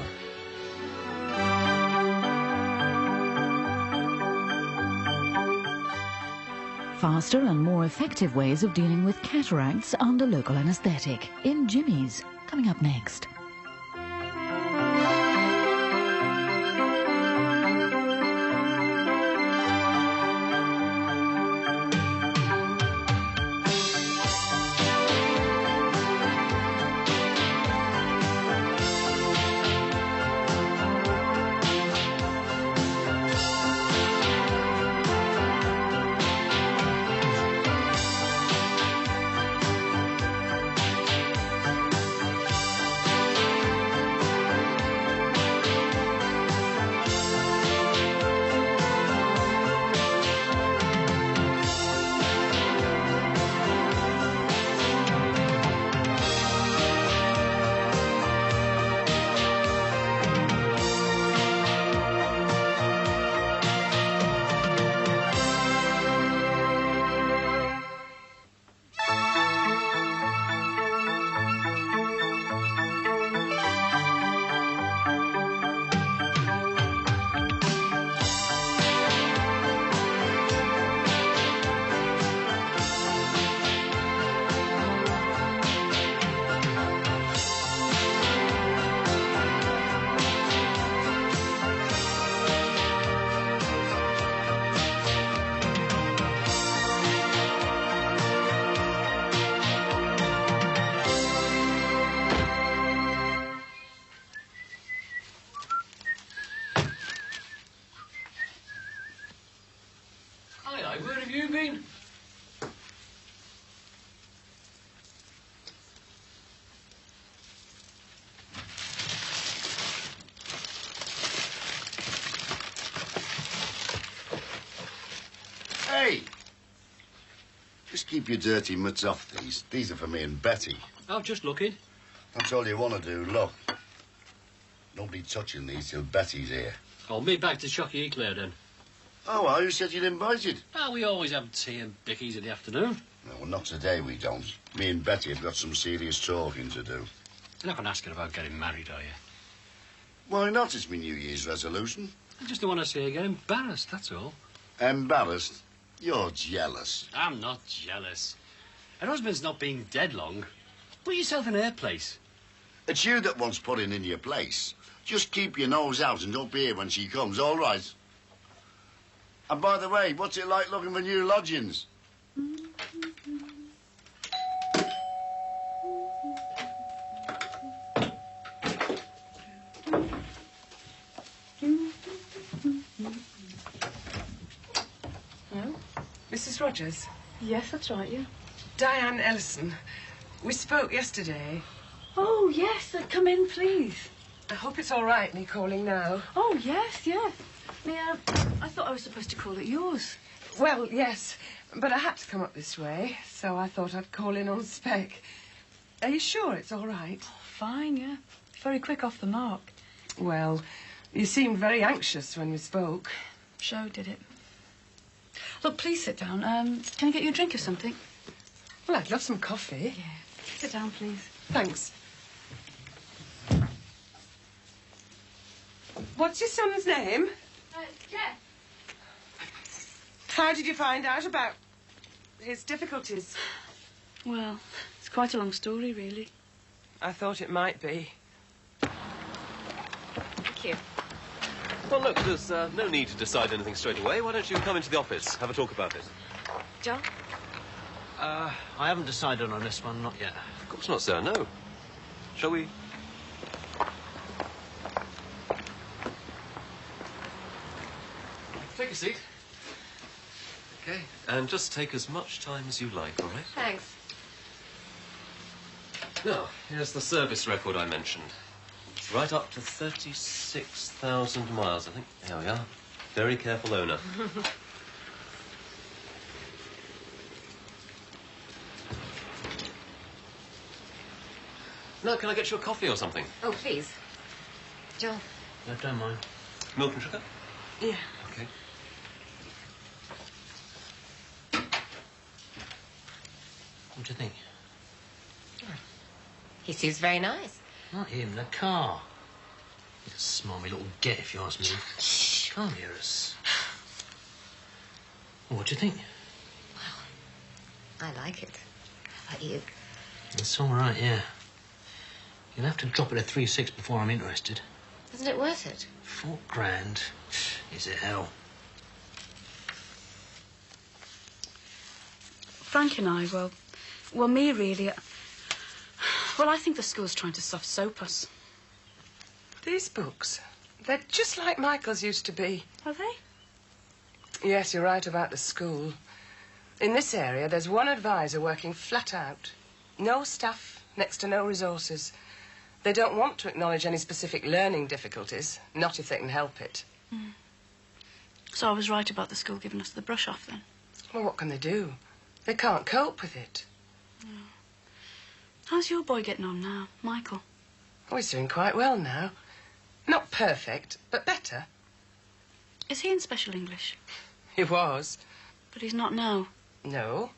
Faster and more effective ways of dealing with cataracts under local anaesthetic in Jimmy's, coming up next. Where have you been? Hey! Just keep your dirty mitts off these. These are for me and Betty. I'm just looking. That's all you want to do. Look. Nobody touching these till Betty's here. I'll meet back to Chucky Eclair then. Oh, well, who said you'd invited? Oh, we always have tea and bickies in the afternoon. No, well, not today we don't. Me and Betty have got some serious talking to do. You're not going to ask her about getting married, are you? Why not? It's my New Year's resolution. I just don't want to see her get embarrassed, that's all. Embarrassed? You're jealous. I'm not jealous. Her husband's not been dead long. Put yourself in her place. It's you that wants putting in your place. Just keep your nose out and don't be here when she comes, all right? And by the way, what's it like looking for new lodgings? Hello? Mrs. Rogers? Yes, that's right, yeah. Diane Ellison. We spoke yesterday. Oh, yes, come in, please. I hope it's all right, me calling now. Oh, yes, yes. I thought I was supposed to call at yours. Well, yes, but I had to come up this way, so I thought I'd call in on spec. Are you sure it's all right? Oh, fine, yeah. Very quick off the mark. Well, you seemed very anxious when we spoke. Show did it. Look, please sit down. Can I get you a drink or something? Well, I'd love some coffee. Yeah. Sit down, please. Thanks. What's your son's name? Jeff. How did you find out about his difficulties? Well, it's quite a long story, really. I thought it might be. Thank you. Well, look, there's no need to decide anything straight away. Why don't you come into the office, have a talk about it? John? I haven't decided on this one, not yet. Of course not, sir, no. Shall we? Take a seat. Okay. And just take as much time as you like, all right? Thanks. Now, here's the service record I mentioned. It's right up to 36,000 miles, I think. There we are. Very careful owner. Now, can I get you a coffee or something? Oh, please. John. I don't mind. Milk and sugar? Yeah. Okay. What do you think? He seems very nice. Not him, the car. He's a smarmy little get, if you ask me. Shh. Can't hear us. Well, what do you think? I like it. How about you? It's all right, yeah. You'll have to drop it at 3.6 before I'm interested. Isn't it worth it? £4,000. Is it hell? Frank and I, well, me really. Well, I think the school's trying to soft soap us. These books, they're just like Michael's used to be. Are they? Yes, you're right about the school. In this area, there's one advisor working flat out. No staff, next to no resources. They don't want to acknowledge any specific learning difficulties, not if they can help it. Mm. So I was right about the school giving us the brush off, then? Well, what can they do? They can't cope with it. How's your boy getting on now, Michael? Oh, he's doing quite well now. Not perfect, but better. Is he in special English? He was. But he's not now. No.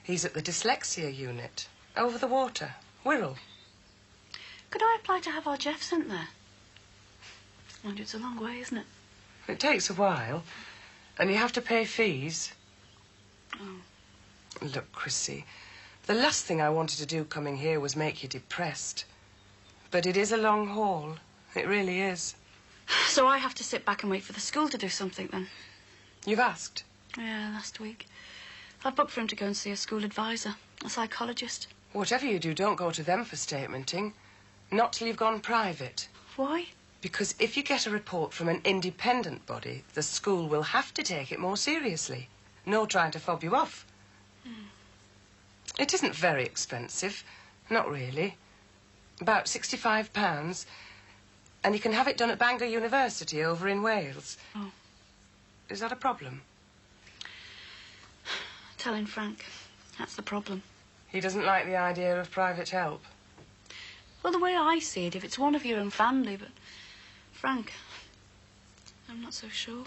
He's at the dyslexia unit, over the water, Wirral. Could I apply to have our Jeff sent there? Mind you, it's a long way, isn't it? It takes a while, and you have to pay fees. Oh. Look, Chrissy, the last thing I wanted to do coming here was make you depressed. But it is a long haul. It really is. So I have to sit back and wait for the school to do something, then? You've asked? Yeah, last week. I've booked for him to go and see a school advisor, a psychologist. Whatever you do, don't go to them for statementing. Not till you've gone private. Why? Because if you get a report from an independent body, the school will have to take it more seriously. No trying to fob you off. It isn't very expensive. Not really. About £65. And you can have it done at Bangor University over in Wales. Oh. Is that a problem? Telling Frank. That's the problem. He doesn't like the idea of private help. Well, the way I see it, if it's one of your own family, but Frank, I'm not so sure.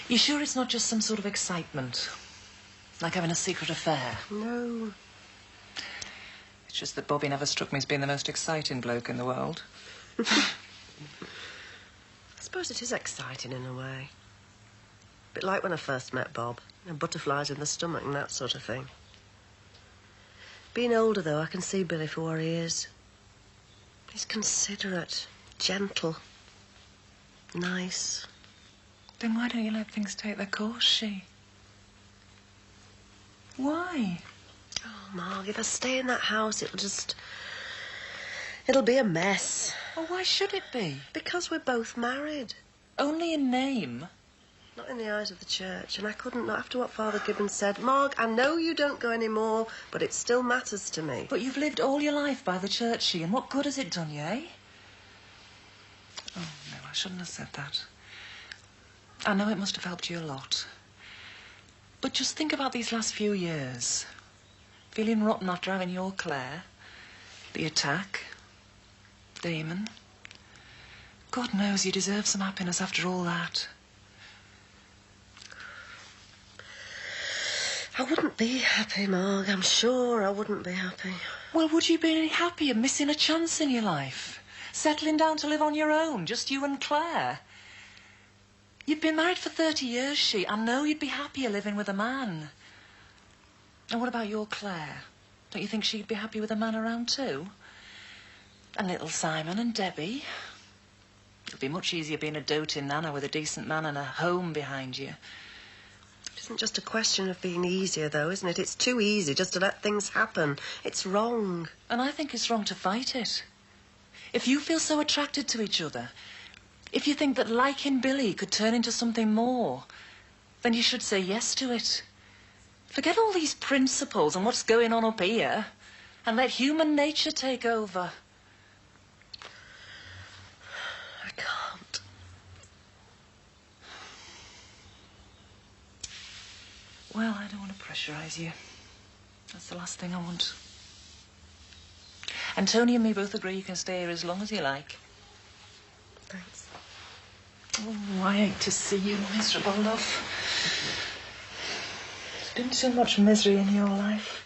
You sure it's not just some sort of excitement? Like having a secret affair? No. It's just that Bobby never struck me as being the most exciting bloke in the world. I suppose it is exciting in a way. A bit like when I first met Bob. You know, butterflies in the stomach and that sort of thing. Being older, though, I can see Billy for what he is. He's considerate, gentle, nice. Then why don't you let things take their course, She? Why? Oh, Marg, if I stay in that house, it'll be a mess. Well, why should it be? Because we're both married. Only in name. Not in the eyes of the church, and I couldn't, not after what Father Gibbons said. Marg, I know you don't go anymore, but it still matters to me. But you've lived all your life by the church, She, and what good has it done you, eh? Oh, no, I shouldn't have said that. I know it must have helped you a lot. But just think about these last few years. Feeling rotten after having your Claire, the attack, Damon. God knows you deserve some happiness after all that. I wouldn't be happy, Marg. I'm sure I wouldn't be happy. Well, would you be any happier missing a chance in your life? Settling down to live on your own, just you and Claire? You've been married for 30 years, she. I know you'd be happier living with a man. And what about your Claire? Don't you think she'd be happy with a man around too? And little Simon and Debbie? It'd be much easier being a doting nana with a decent man and a home behind you. It isn't just a question of being easier, though, isn't it? It's too easy just to let things happen. It's wrong. And I think it's wrong to fight it. If you feel so attracted to each other, if you think that liking Billy could turn into something more, then you should say yes to it. Forget all these principles and what's going on up here, and let human nature take over. I can't. Well, I don't want to pressurise you. That's the last thing I want. And Tony and me both agree you can stay here as long as you like. Thanks. Oh, I hate to see you miserable, love. There's been too much misery in your life.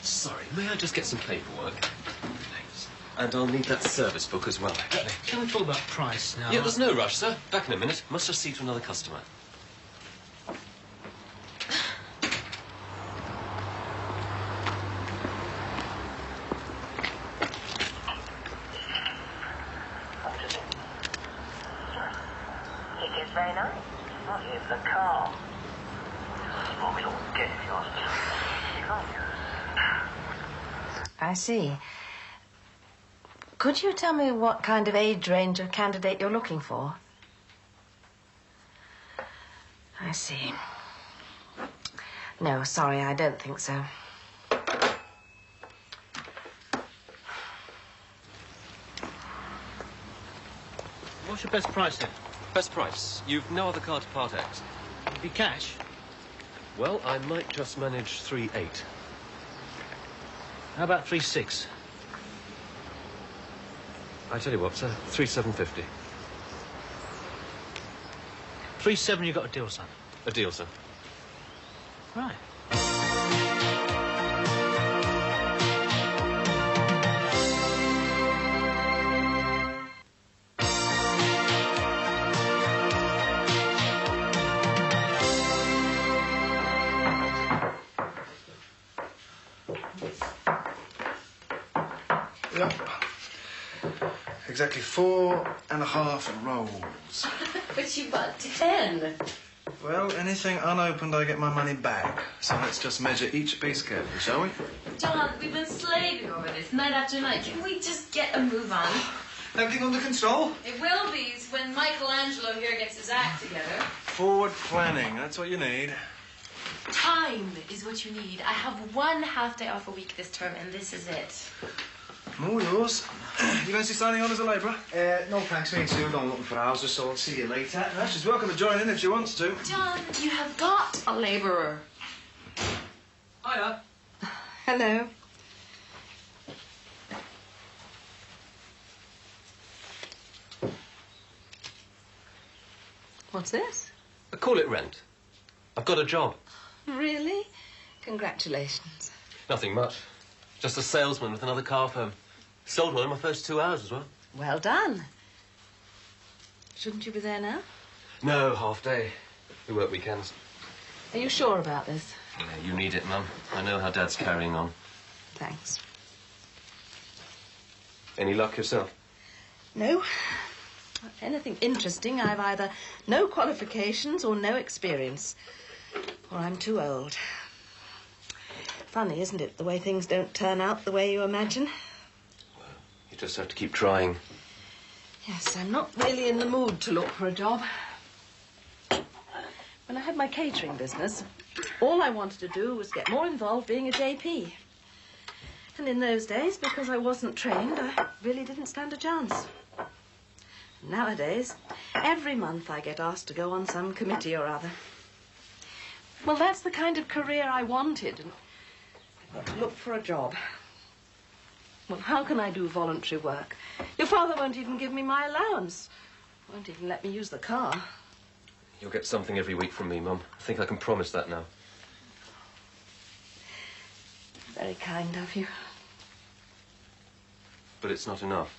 Sorry, may I just get some paperwork? Thanks. And I'll need that service book as well, actually. Can we talk about price now? Yeah, there's no rush, sir. Back in a minute. Must just see to another customer. It is very nice. Not even the car. Small little get yours. You can't use. I see. Could you tell me what kind of age range of candidate you're looking for? I see. No, sorry, I don't think so. What's your best price then? Best price? You've no other car to part X? Be cash? Well, I might just manage 3.8. How about 3.6? I tell you what, sir, 3.750. 3.7, you got a deal, son. A deal, sir. Right. Yep. Exactly 4.5 rolls. But you want 10. Well, anything unopened, I get my money back. So let's just measure each piece carefully, shall we? John, we've been slaving over this night after night. Can we just get a move on? Everything under control? It will be when Michelangelo here gets his act together. Forward planning, that's what you need. Time is what you need. I have 1 half-day off a week this term, and this is it. All yours. You fancy signing on as a labourer? No, thanks. Me too. I'm looking for houses, so I'll see you later. She's welcome to join in if she wants to. John, you have got a labourer. Hiya. Hello. What's this? I call it rent. I've got a job. Really? Congratulations. Nothing much. Just a salesman with another car firm. Sold one in my first 2 hours as well. Well done. Shouldn't you be there now? No, half day. We work weekends. Are you sure about this? Yeah, you need it, Mum. I know how Dad's carrying on. Thanks. Any luck yourself? No. Anything interesting, I've either no qualifications or no experience. Or I'm too old. Funny, isn't it, the way things don't turn out the way you imagine? Well, you just have to keep trying. Yes, I'm not really in the mood to look for a job. When I had my catering business, all I wanted to do was get more involved being a JP. And in those days, because I wasn't trained, I really didn't stand a chance. Nowadays, every month I get asked to go on some committee or other. Well, that's the kind of career I wanted, and I've got to look for a job. Well, how can I do voluntary work? Your father won't even give me my allowance. Won't even let me use the car. You'll get something every week from me, Mum. I think I can promise that now. Very kind of you. But it's not enough.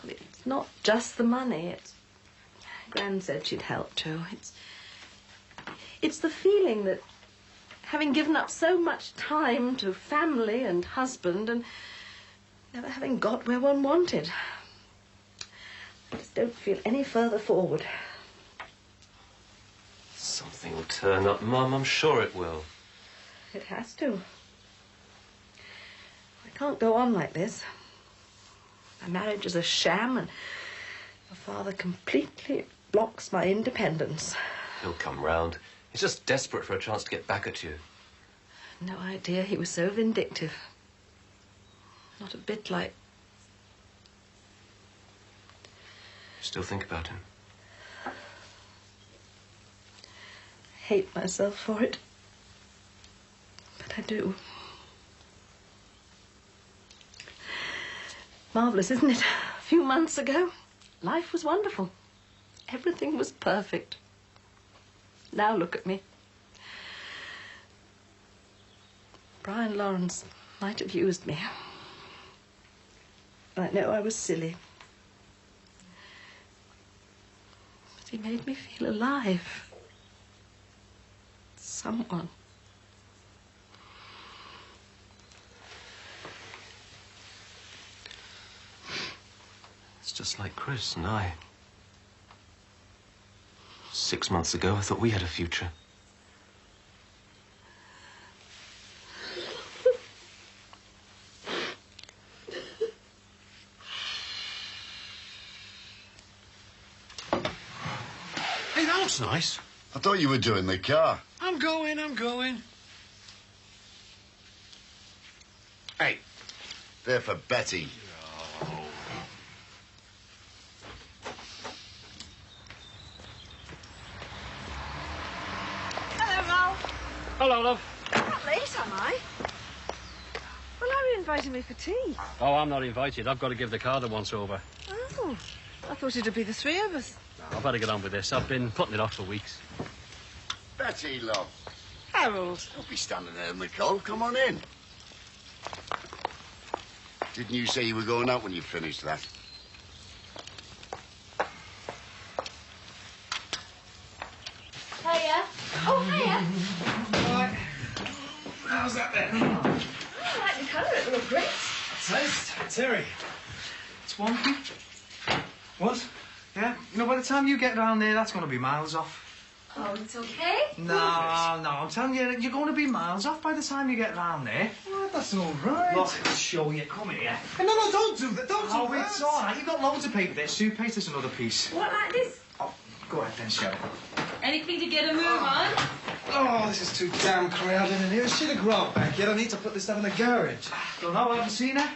Well, it's not just the money. It's... Gran said she'd help too. It's the feeling that, having given up so much time to family and husband and never having got where one wanted, I just don't feel any further forward. Something will turn up, Mum. I'm sure it will. It has to. I can't go on like this. My marriage is a sham, and my father completely blocks my independence. He'll come round. He's just desperate for a chance to get back at you. No idea he was so vindictive. Not a bit like... Still think about him? I hate myself for it. But I do. Marvellous, isn't it? A few months ago, life was wonderful. Everything was perfect. Now look at me. Brian Lawrence might have used me. I know I was silly. But he made me feel alive. Someone. It's just like Chris and I. 6 months ago, I thought we had a future. Hey, that looks nice. I thought you were doing the car. I'm going. Hey. They're for Betty. Hello, Ralph. Hello, love. Not late, am I? Well, are you inviting me for tea? Oh, I'm not invited. I've got to give the car the once-over. Oh, I thought it'd be the three of us. No, I better get on with this. I've been putting it off for weeks. Betty, love. Harold. Don't be standing there in the cold. Come on in. Didn't you say you were going out when you finished that? Hiya. Oh, hiya. Right. How's that then? I like the colour. It looks great. Taste? Terry. It's wonky. What? Yeah? You know, by the time you get round there, that's going to be miles off. Oh, it's okay? No, I'm telling you, you're going to be miles off by the time you get round there. Well, that's all right. Look, I'll show you. Come here. No, don't do that. Don't do that. Oh, it's all right. You've got loads of paper there. Suitcase, there's another piece. What, like this? Oh, go ahead then, Cheryl. Anything to get a move on? Oh, this is too damn crowded in here. Is she the grub back yet? I need to put this stuff in the garage. Don't know, I haven't seen her.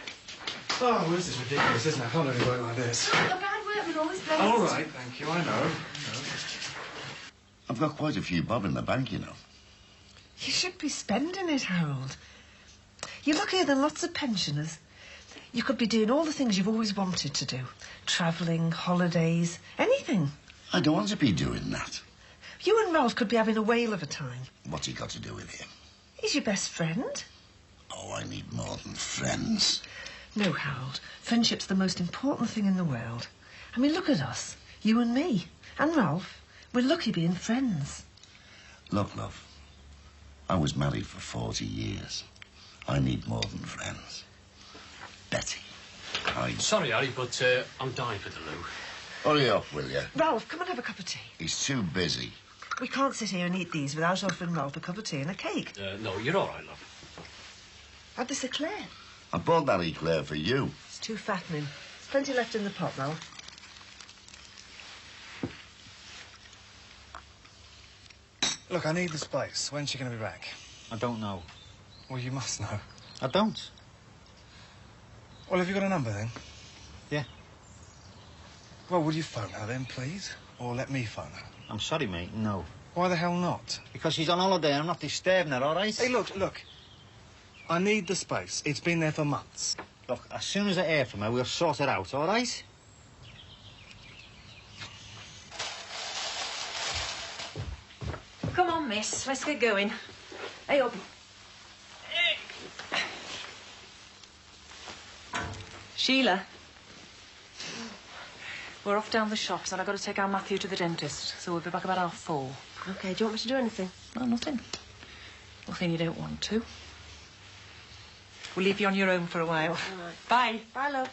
Oh, well, this is ridiculous, isn't it? I can't let it work like this. Look, I'd work with all this place. All right, thank you. I know. I've got quite a few bob in the bank, you know. You should be spending it, Harold. You're luckier than lots of pensioners. You could be doing all the things you've always wanted to do. Travelling, holidays, anything. I don't want to be doing that. You and Ralph could be having a whale of a time. What's he got to do with him? He's your best friend. Oh, I need more than friends. No, Harold. Friendship's the most important thing in the world. I mean, look at us. You and me. And Ralph. We're lucky being friends. Look, love. I was married for 40 years. I need more than friends. Betty, Sorry, Harry, but I'm dying for the loo. Hurry up, will you? Ralph, come and have a cup of tea. He's too busy. We can't sit here and eat these without offering Ralph a cup of tea and a cake. No, you're all right, love. Have this eclair. I bought that eclair for you. It's too fattening. There's plenty left in the pot, Ralph. Look, I need the space. When's she going to be back? I don't know. Well, you must know. I don't. Well, have you got a number, then? Yeah. Well, would you phone her, then, please? Or let me phone her? I'm sorry, mate, no. Why the hell not? Because she's on holiday and I'm not disturbing her, all right? Hey, look. I need the space. It's been there for months. Look, as soon as I hear from her, we'll sort it out, all right? Come on, miss. Let's get going. Hey, up. Sheila. We're off down the shops and I've got to take our Matthew to the dentist, so we'll be back about 4:30. OK, do you want me to do anything? No, nothing. Nothing you don't want to. We'll leave you on your own for a while. All right. Bye. Bye, love.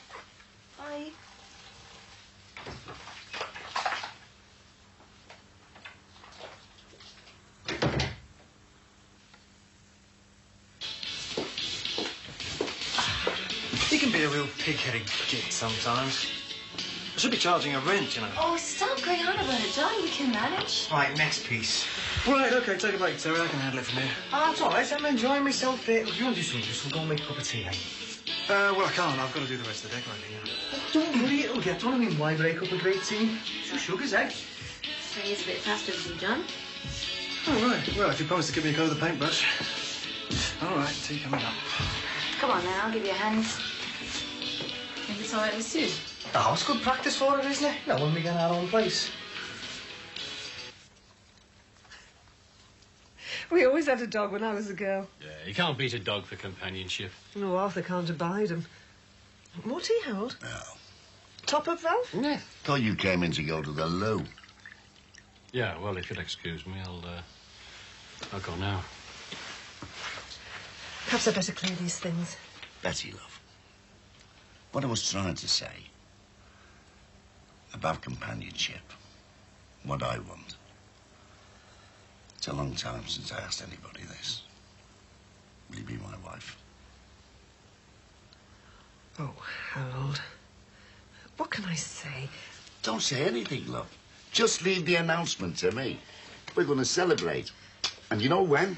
Bye. He can be a real pig-headed git sometimes. I should be charging a rent, you know. Oh, stop going on about it, John. We can manage. Right, next piece. Right, OK, take a break, Terry. I can handle it from here. Oh, it's all right. I'm enjoying myself here. If you want to do something, just go and make a cup of tea, eh? Well, I can't. I've got to do the rest of the decorating, you know. Don't worry, it'll get done. I mean, why break up a great tea? Two sugars, eh? So he's a bit faster than you, John. All right. Well, if you promise to give me a go of the paintbrush. All right, tea coming up. Come on now, I'll give you a hand. Think it's all right with you? Oh, it's good practice for it, isn't it? You know, when we get our own place. We always had a dog when I was a girl. Yeah, you can't beat a dog for companionship. No, Arthur can't abide him. More tea, Harold? No. Top up, Ralph? Yeah. Thought you came in to go to the loo. Yeah, well, if you'll excuse me, I'll go now. Perhaps I'd better clear these things. Betty, love. What I was trying to say about companionship, what I want. It's a long time since I asked anybody this. Will you be my wife? Oh, Harold. What can I say? Don't say anything, love. Just leave the announcement to me. We're going to celebrate. And you know when?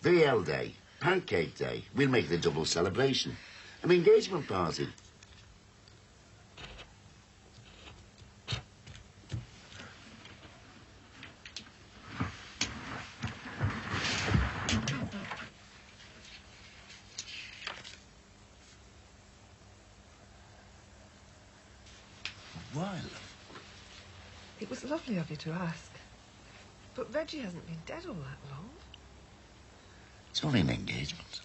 VL Day, Pancake Day. We'll make the double celebration. An engagement party. Why, love? It was lovely of you to ask. But Reggie hasn't been dead all that long. It's only an engagement.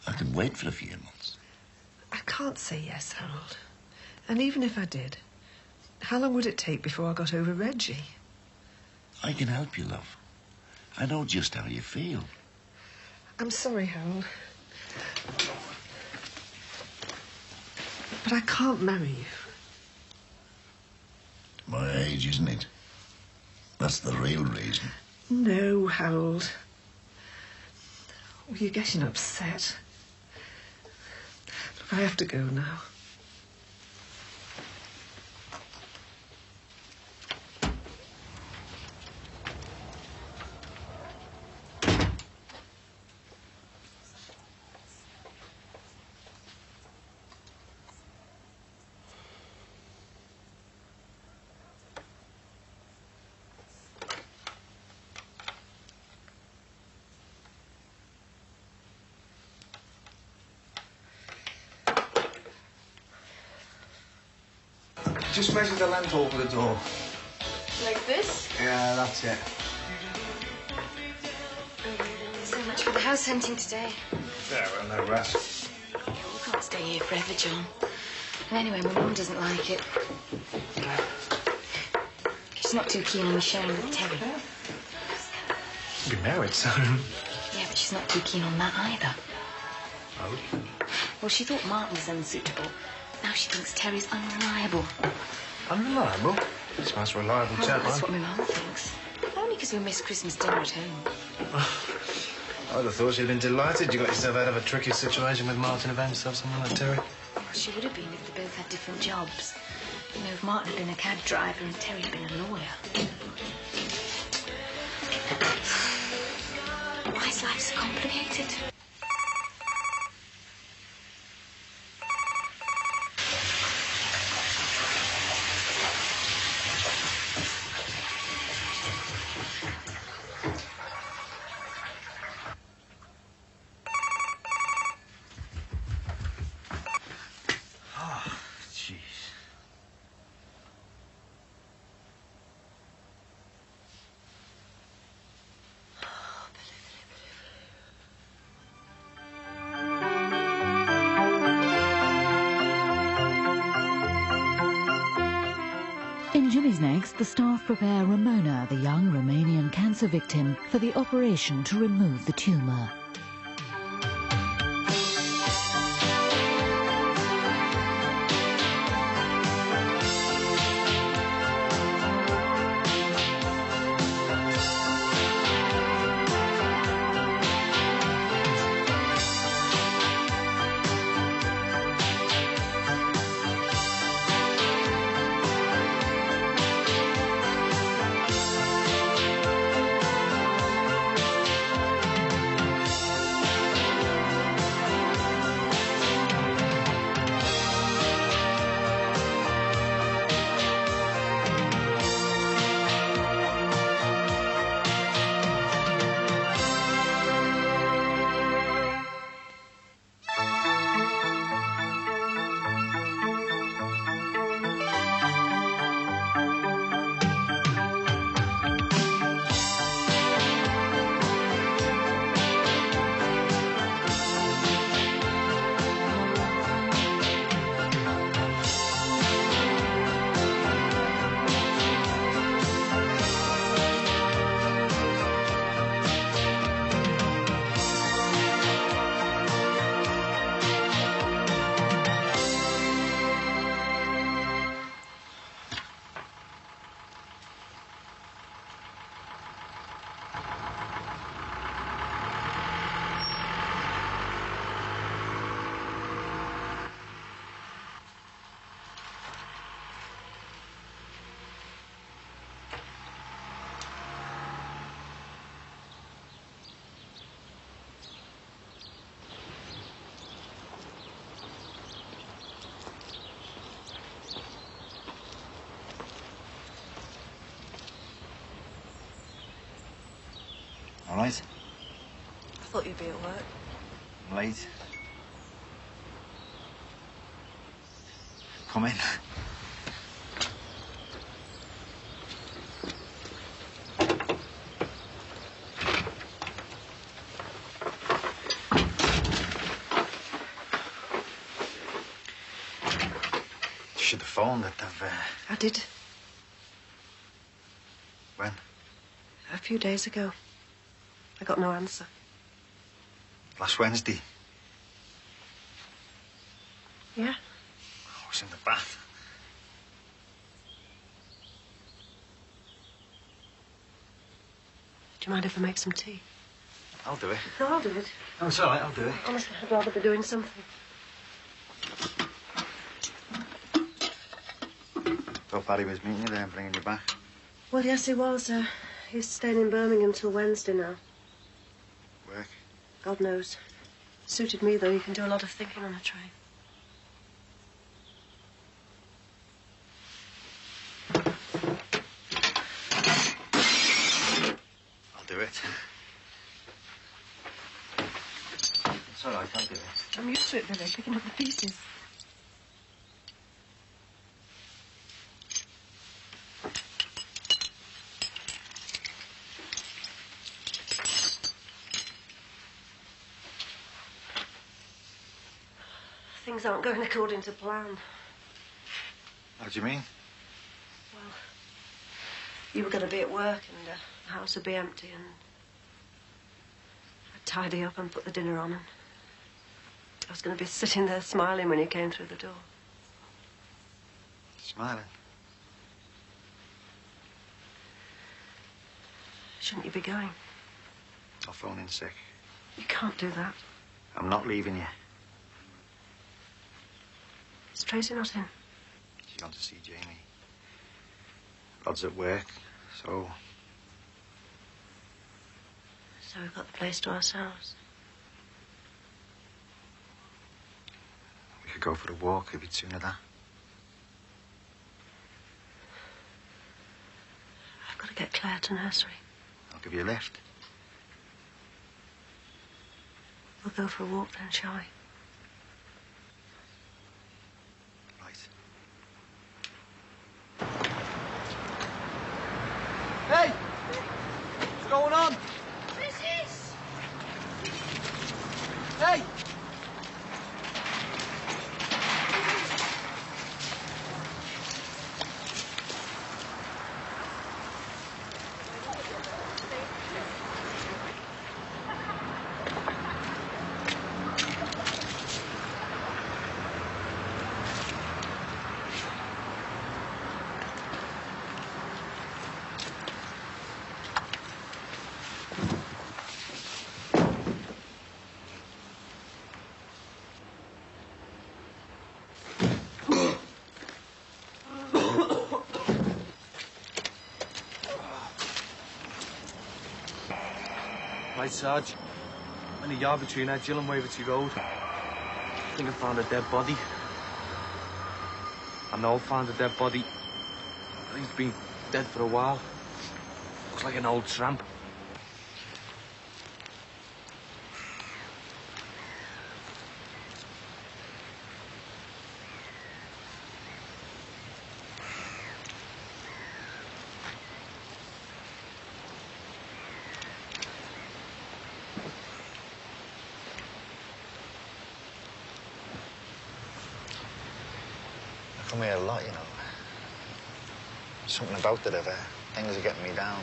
I can wait for a few months. I can't say yes, Harold. And even if I did, how long would it take before I got over Reggie? I can help you, love. I know just how you feel. I'm sorry, Harold. But I can't marry you. My age, isn't it? That's the real reason. No, Harold. Oh, you're getting upset. Look, I have to go now. Just measure the length over the door. Like this? Yeah, that's it. So much for the house hunting today. Yeah, well, no rest. We can't stay here forever, John. And anyway, my mum doesn't like it. She's not too keen on me sharing with Terry. You'll be married soon. Yeah, but she's not too keen on that either. Oh? Well, she thought Martin was unsuitable. Now she thinks Terry's unreliable. Unreliable? This man's a reliable Well, chap, that's man. what my mum thinks. Only because we missed Christmas dinner at home. I'd have thought she'd been delighted you got yourself out of a tricky situation with Martin and yourself someone like Terry. Well, she would have been if they both had different jobs. You know, if Martin had been a cab driver and Terry had been a lawyer. Why is life so complicated? whilst the staff prepare Ramona, the young Romanian cancer victim, for the operation to remove the tumour. All right? I thought you'd be at work. I'm late. Come in. You should have phoned that I did. When? A few days ago. I got no answer. Last Wednesday. Yeah? I was in the bath. Do you mind if I make some tea? I'll do it. No, I'll do it. Oh, it's all right, I'll do it. Honestly, I'd rather be doing something. Thought Paddy was meeting you there and bringing you back. Well, yes, he was. He's staying in Birmingham till Wednesday now. Work? God knows. Suited me, though. You can do a lot of thinking on a train. I'll do it. It's all right, I'll do it. I'm used to it, Billy, picking up the pieces. Things aren't going according to plan. How do you mean? Well, you were going to be at work and the house would be empty and I'd tidy up and put the dinner on and I was going to be sitting there smiling when you came through the door. Smiling? Shouldn't you be going? I'll phone in sick. You can't do that. I'm not leaving you. Is Tracy not in? She's gone to see Jamie. Rod's at work, so... So we've got the place to ourselves. We could go for a walk if you'd sooner that. I've got to get Claire to nursery. I'll give you a lift. We'll go for a walk then, shall we? Hey! What's going on? Mrs. Hey! Right, Sarge. In the yard between Edgehill and Waverty Road. I think I found a dead body. I know I found a dead body. He's been dead for a while. Looks like an old tramp. I come here a lot, you know. Something about the river. Things are getting me down.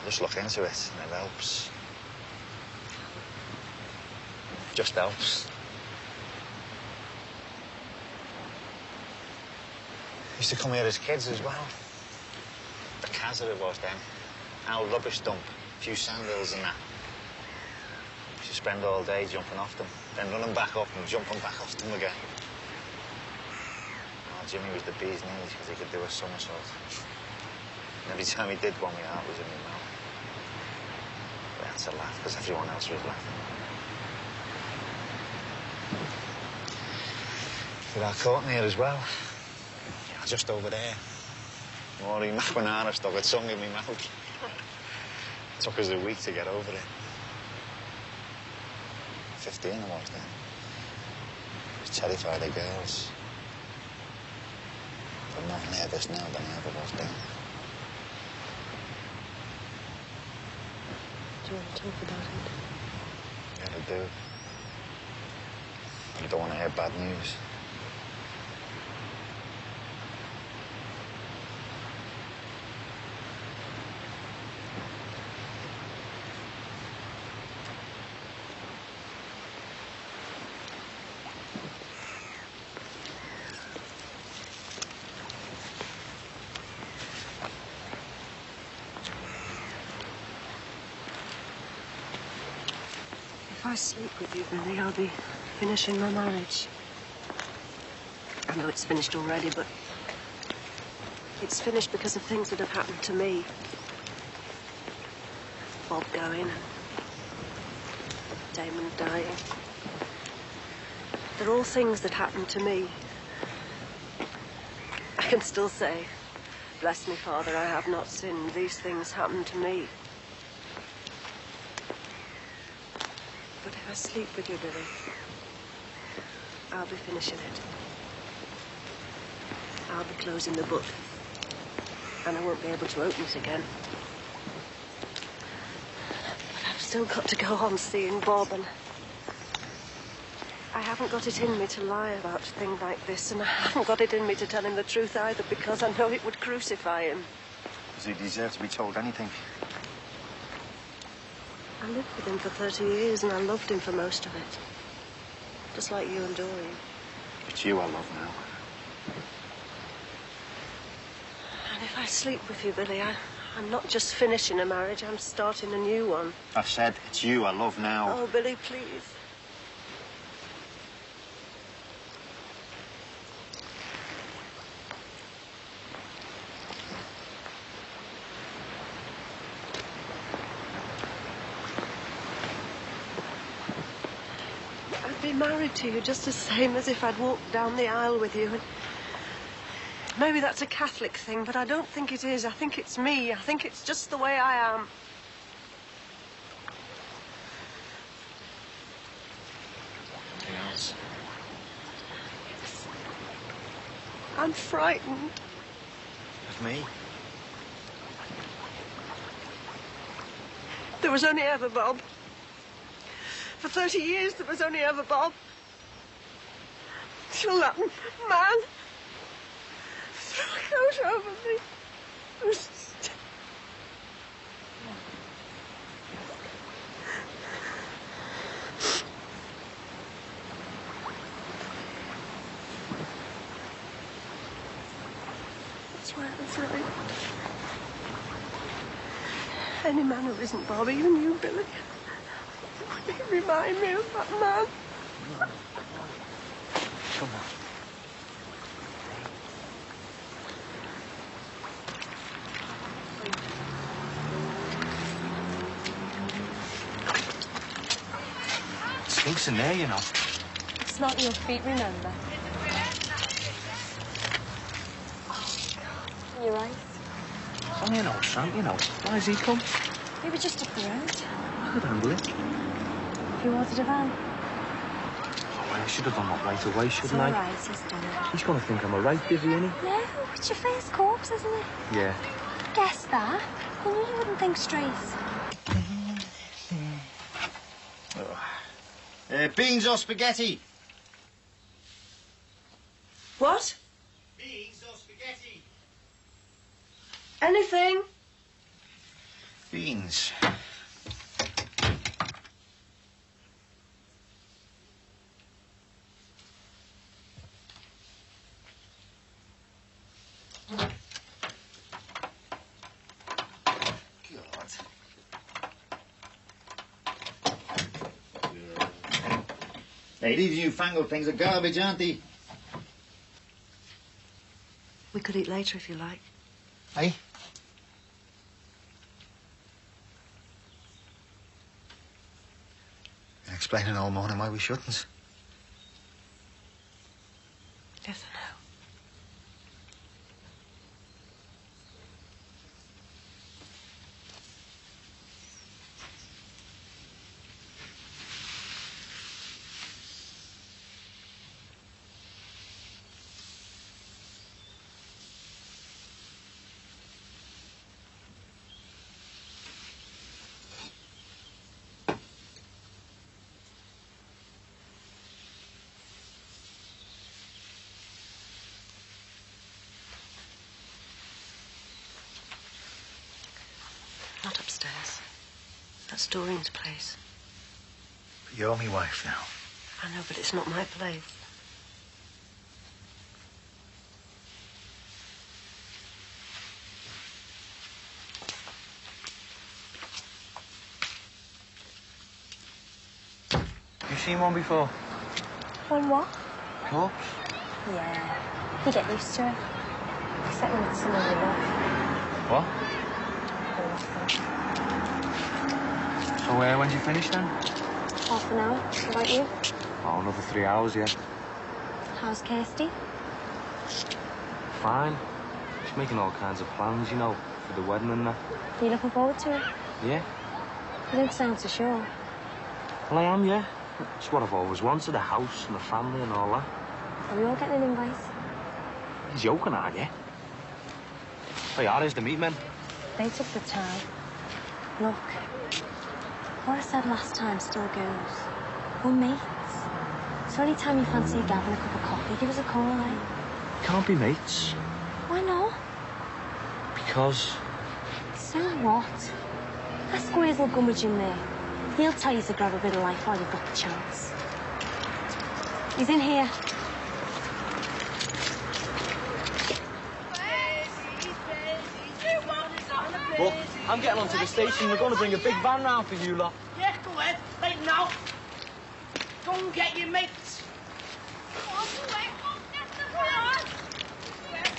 Just look into it and it helps. Just helps. Used to come here as kids as well. The Kazza it was then. Our rubbish dump. A few sandhills and that. Used to spend all day jumping off them. Then running back up and jumping back off them again. Jimmy was the bee's knees because he could do a somersault. And every time he did one, my heart was in my mouth. But I had to laugh because everyone else was laughing. We got caught in here as well. Yeah, just over there. Maury McNamara stuck a tongue in my mouth. It took us a week to get over it. 15 I was then. I was terrified of girls. I'm more nervous now than I ever was then. Do you want to talk about it? Yeah, I do. I don't want to hear bad news. If I sleep with you, Billy, I'll be finishing my marriage. I know it's finished already, but it's finished because of things that have happened to me. Bob going and Damon dying. They're all things that happened to me. I can still say, bless me, Father, I have not sinned. These things happened to me. But if I sleep with you, Billy, I'll be finishing it. I'll be closing the book. And I won't be able to open it again. But I've still got to go on seeing Bob, and I haven't got it in me to lie about things like this, and I haven't got it in me to tell him the truth either, because I know it would crucify him. Does he deserve to be told anything? I lived with him for 30 years, and I loved him for most of it. Just like you and Doreen. It's you I love now. And if I sleep with you, Billy, I'm not just finishing a marriage, I'm starting a new one. I said it's you I love now. Oh, Billy, please. I'd be married to you just the same as if I'd walked down the aisle with you. And maybe that's a Catholic thing, but I don't think it is. I think it's me. I think it's just the way I am. Anything else? I'm frightened. Of me? There was only ever Bob. For 30 years, there was only ever Bob. Till that man threw a coat over me. That's why I'm frightened. Any man who isn't Bob, even you, Billy. You remind me of that man. Come on. chinks in there, you know. It's not your feet, remember. You're right. It's only an old tramp, you know. Why has he come? We were just up the road. I could handle it. If you wanted a van. Oh, I should have done that right away, shouldn't It's all I? right, he's done it. He's going to think I'm a right divvy, isn't he? No, it's your first corpse, isn't it? Yeah. Guess that. I knew you wouldn't think straight. Beans or spaghetti? What? Beans or spaghetti? Anything? Beans. Hey, these newfangled things are garbage, aren't they? We could eat later if you like. Hey? Been explaining all morning why we shouldn't. Yes, I know. Not upstairs. That's Doreen's place. But you're my wife now. I know, but it's not my place. You seen one before? One what? Corpse? Yeah. You get used to it. Except when it's someone you love. What? So, when'd you finish then? Half an hour. What about you? Oh, another 3 hours, yeah. How's Kirsty? Fine. She's making all kinds of plans, you know, for the wedding and that. Are you looking forward to it? Yeah. You don't sound so sure. Well, I am, yeah. It's what I've always wanted, a house and a family and all that. Are we all getting an invite? He's joking, are you? Oh, yeah, there's the meat men. They took the time. Look, what I said last time still goes. We're mates. So any time you fancy Gavin a cup of coffee, give us a call, right? Can't be mates. Why not? Because... So what? Ask Where's Gummidge in there. He'll tell you to grab a bit of life while you've got the chance. He's in here. Look, I'm getting onto the station. We're going to bring a big van round for you lot. Yeah, go ahead. Right now. Go and get your mates.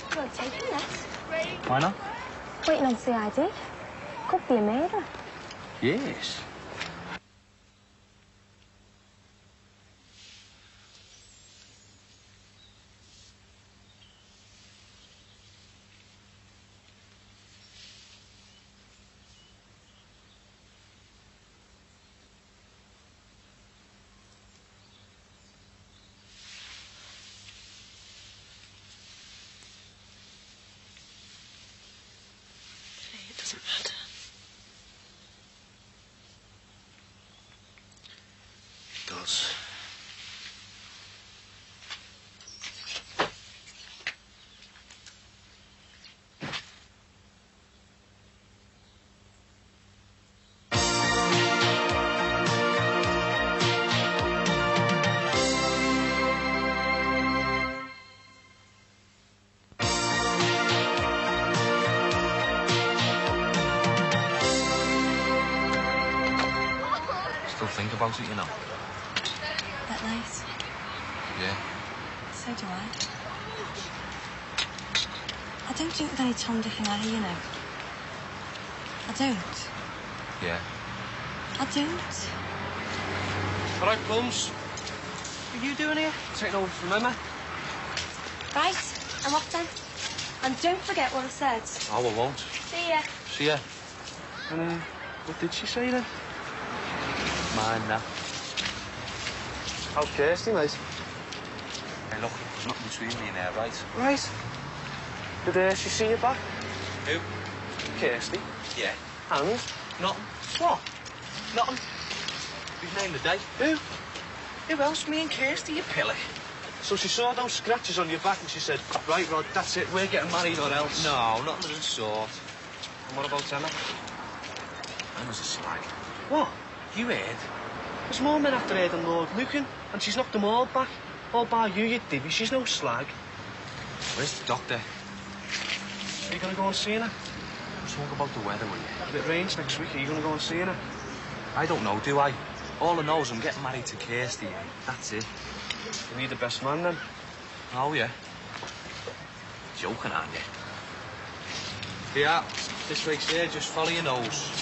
You're not taking this. Why not? Waiting on CID. Could be a murder. Yes. It doesn't matter. It does. Still think about it, you know. That late? Yeah. So do I. I don't drink with any Tom, Dick and Harry, you know. I don't. Yeah. I don't. All right, Plums. What are you doing here? Taking over from Emma? Right, I'm off then. And don't forget what I said. Oh, I won't. See ya. See ya. And, what did she say then? Mine now. How's Kirsty, mate? Hey, look, there's nothing between me and her, right? Right. Did she see you back? Who? Kirsty. Yeah. And? Nothing. What? Nothing. We've named the day. Who? Who else? Me and Kirsty, you pilly. So she saw those scratches on your back and she said, right, Rod, that's it, we're getting married or else. No, nothing of the sort. And what about Emma? Emma's a slag. What? You heard? There's more men after her than Lord Lucan, and she's knocked them all back. All by you, you divvy. She's no slag. Where's the doctor? Are you going to go and see her? Talk about the weather, will you? If it rains next week, are you going to go and see her? I don't know, do I? All I know is I'm getting married to Kirsty. That's it. You need the best man, then. Oh, yeah. Joking, aren't you? Yeah, this race here, just follow your nose.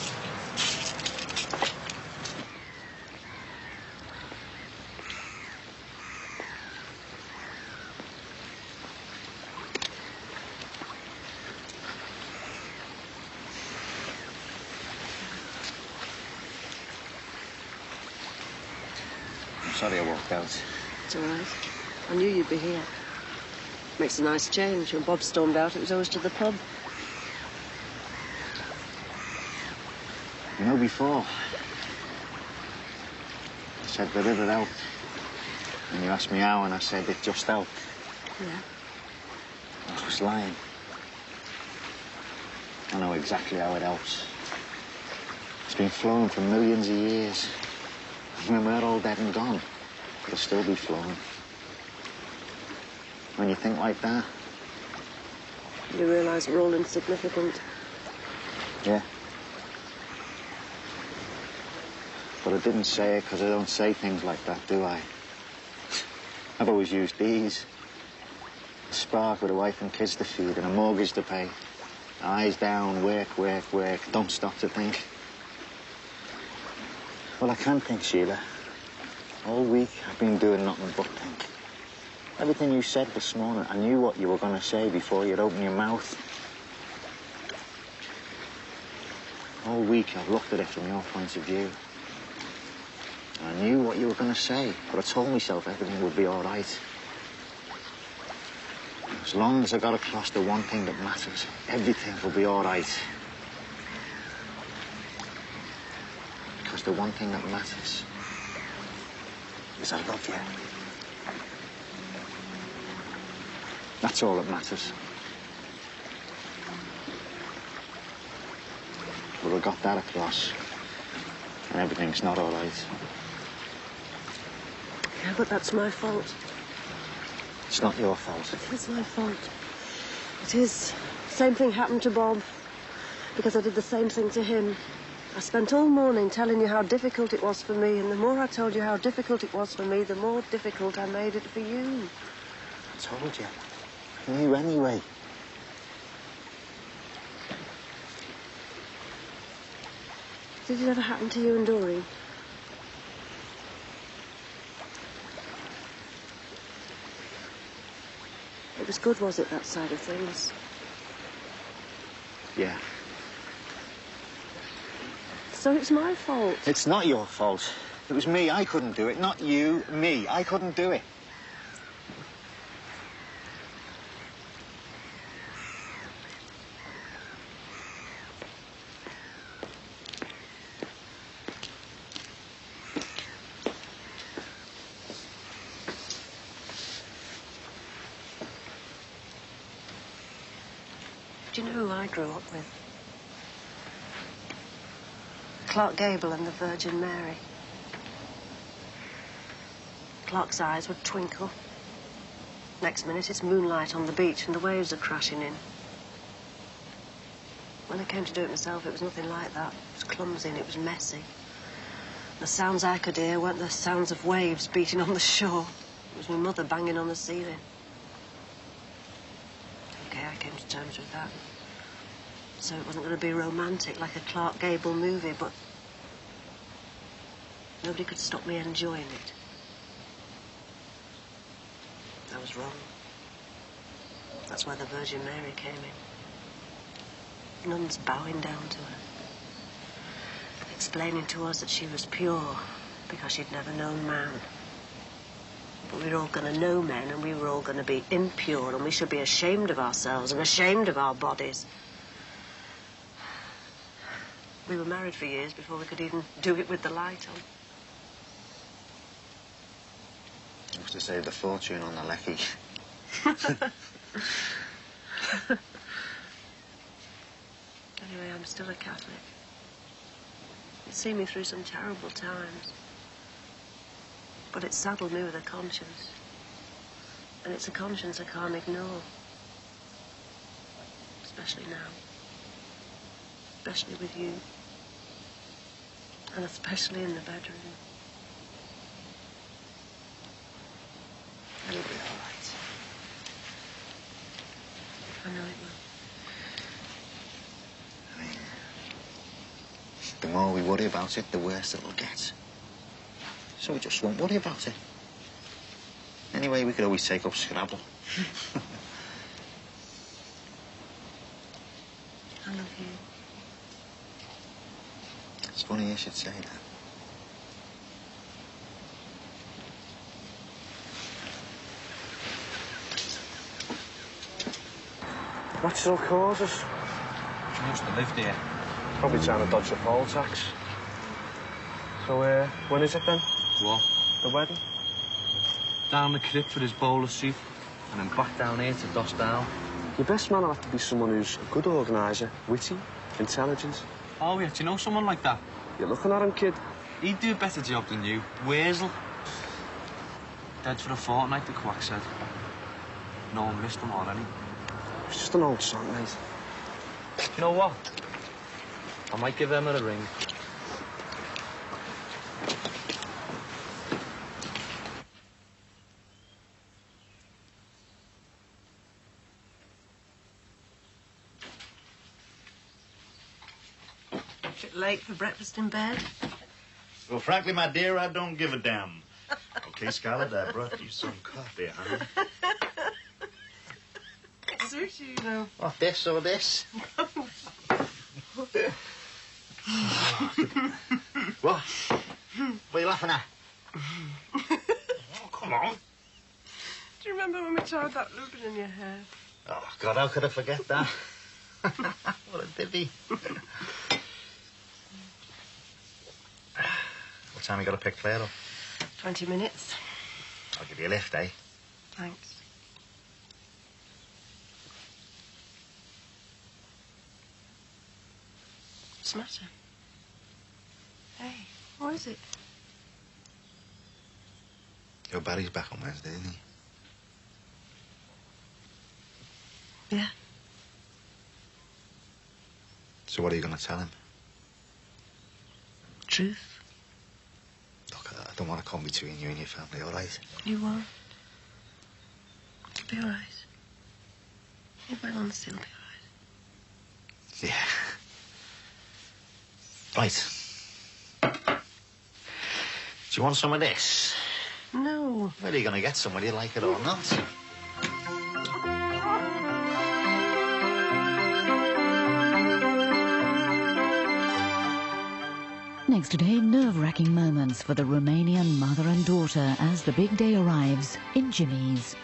I'm sorry I walked out. It's all right. I knew you'd be here. Makes a nice change. When Bob stormed out, it was always to the pub. You know, before, I said the river helped. And you asked me how, and I said it just helped. Yeah. I was lying. I know exactly how it helps. It's been flowing for millions of years. When we're all dead and gone, it'll still be flowing. When you think like that... You realise we're all insignificant. Yeah. But I didn't say it because I don't say things like that, do I? I've always used these. A spark with a wife and kids to feed and a mortgage to pay. Eyes down, work, work, work. Don't stop to think. Well, I can think, Sheila. All week I've been doing nothing but think. Everything you said this morning, I knew what you were going to say before you'd open your mouth. All week I've looked at it from your point of view. I knew what you were going to say, but I told myself everything would be all right. As long as I got across the one thing that matters, everything will be all right. Because the one thing that matters is I love you. That's all that matters. But we got that across, and everything's not all right. Yeah, but that's my fault. It's not your fault. It is my fault. It is. Same thing happened to Bob, because I did the same thing to him. I spent all morning telling you how difficult it was for me, and the more I told you how difficult it was for me, the more difficult I made it for you. I told you. I knew anyway. Did it ever happen to you and Doreen? It was good, was it, that side of things? Yeah. So it's my fault. It's not your fault. It was me. I couldn't do it. Not you. Me. I couldn't do it. Do you know who I grew up with? Clark Gable and the Virgin Mary. Clark's eyes would twinkle. Next minute, it's moonlight on the beach and the waves are crashing in. When I came to do it myself, it was nothing like that. It was clumsy and it was messy. The sounds I could hear weren't the sounds of waves beating on the shore. It was my mother banging on the ceiling. Okay, I came to terms with that. So it wasn't going to be romantic like a Clark Gable movie, but Nobody could stop me enjoying it. I was wrong. That's why the Virgin Mary came in. Nuns bowing down to her. Explaining to us that she was pure because she'd never known man. But we were all going to know men, and we were all going to be impure, and we should be ashamed of ourselves and ashamed of our bodies. We were married for years before we could even do it with the light on. I used to save the fortune on the lecky. Anyway, I'm still a Catholic. It's seen me through some terrible times. But it's saddled me with a conscience. And it's a conscience I can't ignore. Especially now. Especially with you. And especially in the bedroom. It'll be all right. I know it will. I mean, the more we worry about it, the worse it'll get. So we just won't worry about it. Anyway, we could always take up Scrabble. I love you. It's funny you should say that. What's so causes? She used to live there. Probably trying to dodge the poll tax. So, when is it then? What? The wedding? Down the crypt for his bowl of soup, and then back down here to doss down. Your best man will have to be someone who's a good organiser, witty, intelligent. Oh, yeah, do you know someone like that? You're looking at him, kid. He'd do a better job than you. Wurzel. Dead for a fortnight, the quack said. No one missed him already. It's just an old song, mate. You know what? I might give Emma a ring. Bit late for breakfast in bed? Well, frankly, my dear, I don't give a damn. Okay, Scarlett, I brought you some coffee, huh? Sushi, you know. What, this or this? What? What are you laughing at? Oh, come on. Do you remember when we tied that ribbon in your hair? Oh, God, how could I forget that? What a ditty. What time you got to pick Claire up? 20 minutes. I'll give you a lift, eh? Thanks. What's the matter? Hey, what is it? Your Barry's back on Wednesday, isn't he? Yeah. So what are you going to tell him? Truth. Look, I don't want to come between you and your family, all right? You won't. You'll be all right. You will honestly will be all right. Yeah. Right. Do you want some of this? No. Well, you're going to get some whether you like it or not. Next today, nerve-wracking moments for the Romanian mother and daughter as the big day arrives in Jimmy's.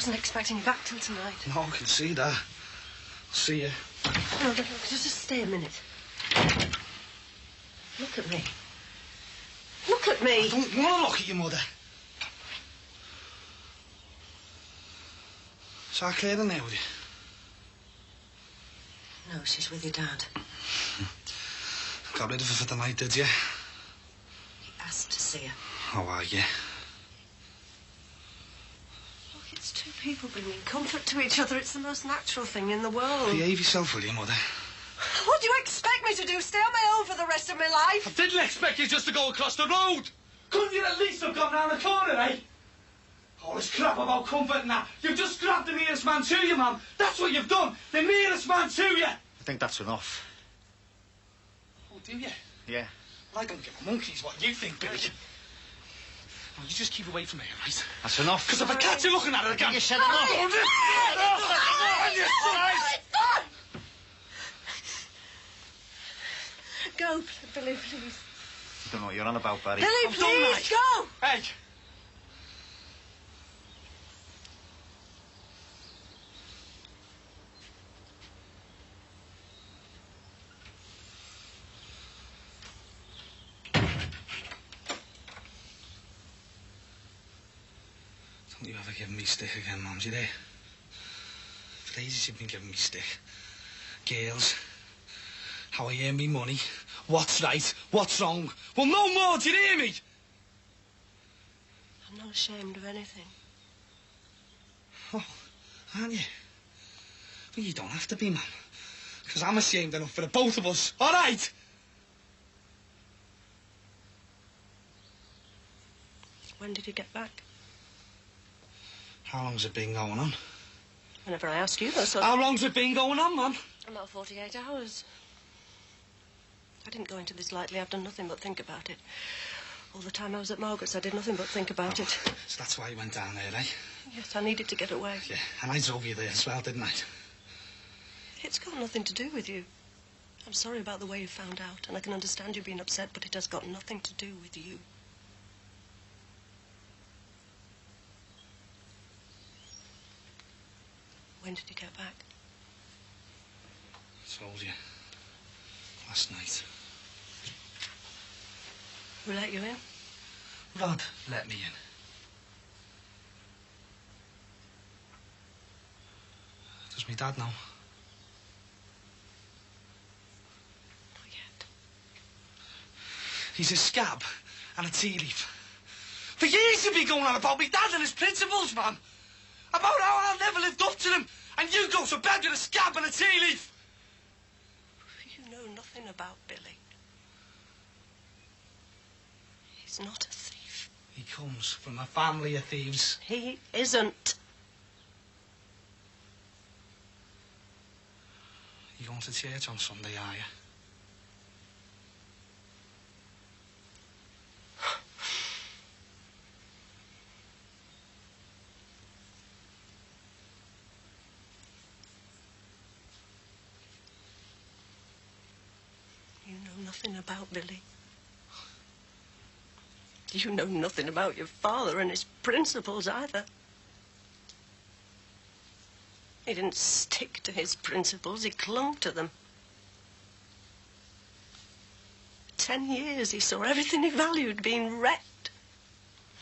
wasn't expecting you back till tonight. No, I can see that. I'll see you. No, look, just stay a minute. Look at me. Look at me. I don't want to look at your mother. Is that clear in there with you? No, she's with your dad. Got rid of her for the night, did you? He asked to see her. How are you? Look, it's two people bringing comfort to each other. It's the most natural thing in the world. Behave yourself, will you, Mother? What do you expect me to do? Stay on my own for the rest of my life? I didn't expect you just to go across the road. Couldn't you at least have gone round the corner, eh? All this crap about comfort and that. You've just grabbed the nearest man to you, Mum. That's what you've done. The nearest man to you. I think that's enough. Oh, do you? Yeah. Well, I don't give a monkey's what you think, Billy. Well, you just keep away from me, all right? That's enough. Because if I catch you looking at her again... You said enough. Go, Billy, please. I don't know what you're on about, Barry. Billy, please, go! Hey! Don't you ever give me stick again, Mums, you there? For ages you've been giving me stick. Girls, how I earn me money, what's right, what's wrong. Well, no more, do you hear me? I'm not ashamed of anything. Oh, aren't you? Well, you don't have to be, Mum. Because I'm ashamed enough for the both of us, all right? When did you get back? How long's it been going on? Whenever I ask you, that's... How long's it been going on, Mum? About 48 hours. I didn't go into this lightly. I've done nothing but think about it. All the time I was at Margaret's, I did nothing but think about it. So that's why you went down there, eh? Yes, I needed to get away. Yeah, and I drove you there as well, didn't I? It's got nothing to do with you. I'm sorry about the way you found out, and I can understand you being upset, but it has got nothing to do with you. When did you get back? I told you. Last night. Who let you in? Rod let me in. Does my dad know? Not yet. He's a scab and a tea leaf. For years you've been going on about me dad and his principles, man. About how I never lived up to them. And you go to bed with a scab and a tea leaf. You know nothing about Billy. He's not a thief. He comes from a family of thieves. He isn't. You going to church on Sunday, are you? You know nothing about Billy. You know nothing about your father and his principles either. He didn't stick to his principles, he clung to them. 10 years he saw everything he valued being wrecked.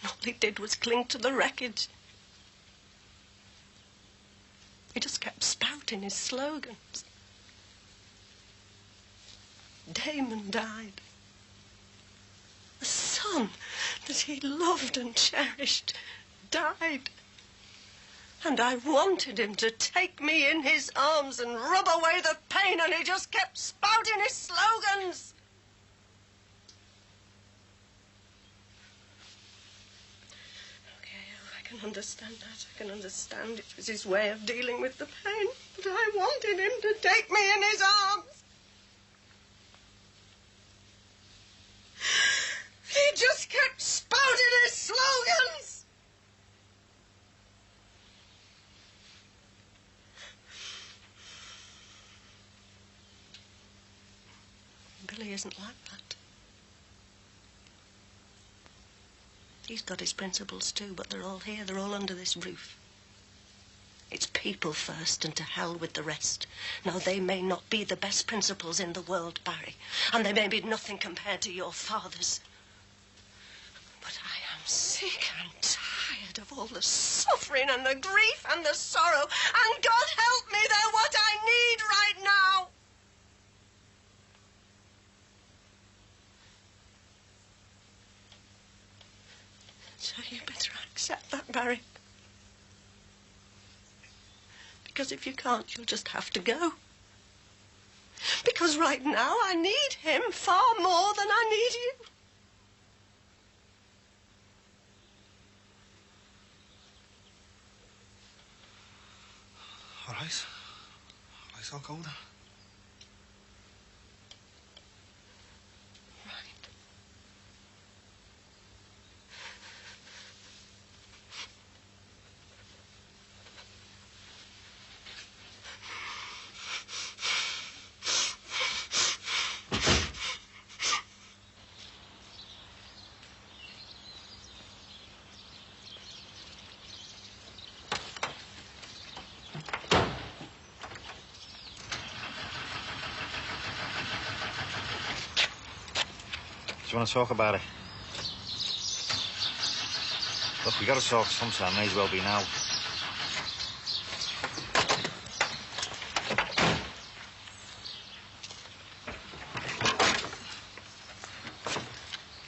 And all he did was cling to the wreckage. He just kept spouting his slogans. Damon died. The son that he loved and cherished died. And I wanted him to take me in his arms and rub away the pain, and he just kept spouting his slogans. Okay, I can understand that. I can understand it was his way of dealing with the pain. But I wanted him to take me in his arms. He just kept spouting his slogans. Billy isn't like that. He's got his principles too, but they're all here. They're all under this roof. It's people first and to hell with the rest. Now, they may not be the best principles in the world, Barry, and they may be nothing compared to your father's. But I am sick and tired of all the suffering and the grief and the sorrow, and God help me, they're what I need right now. So you better accept that, Barry. Because if you can't, you'll just have to go. Because right now I need him far more than I need you. All right. All right, I'll go then. Do you want to talk about it? Look, we got to talk sometime. May as well be now.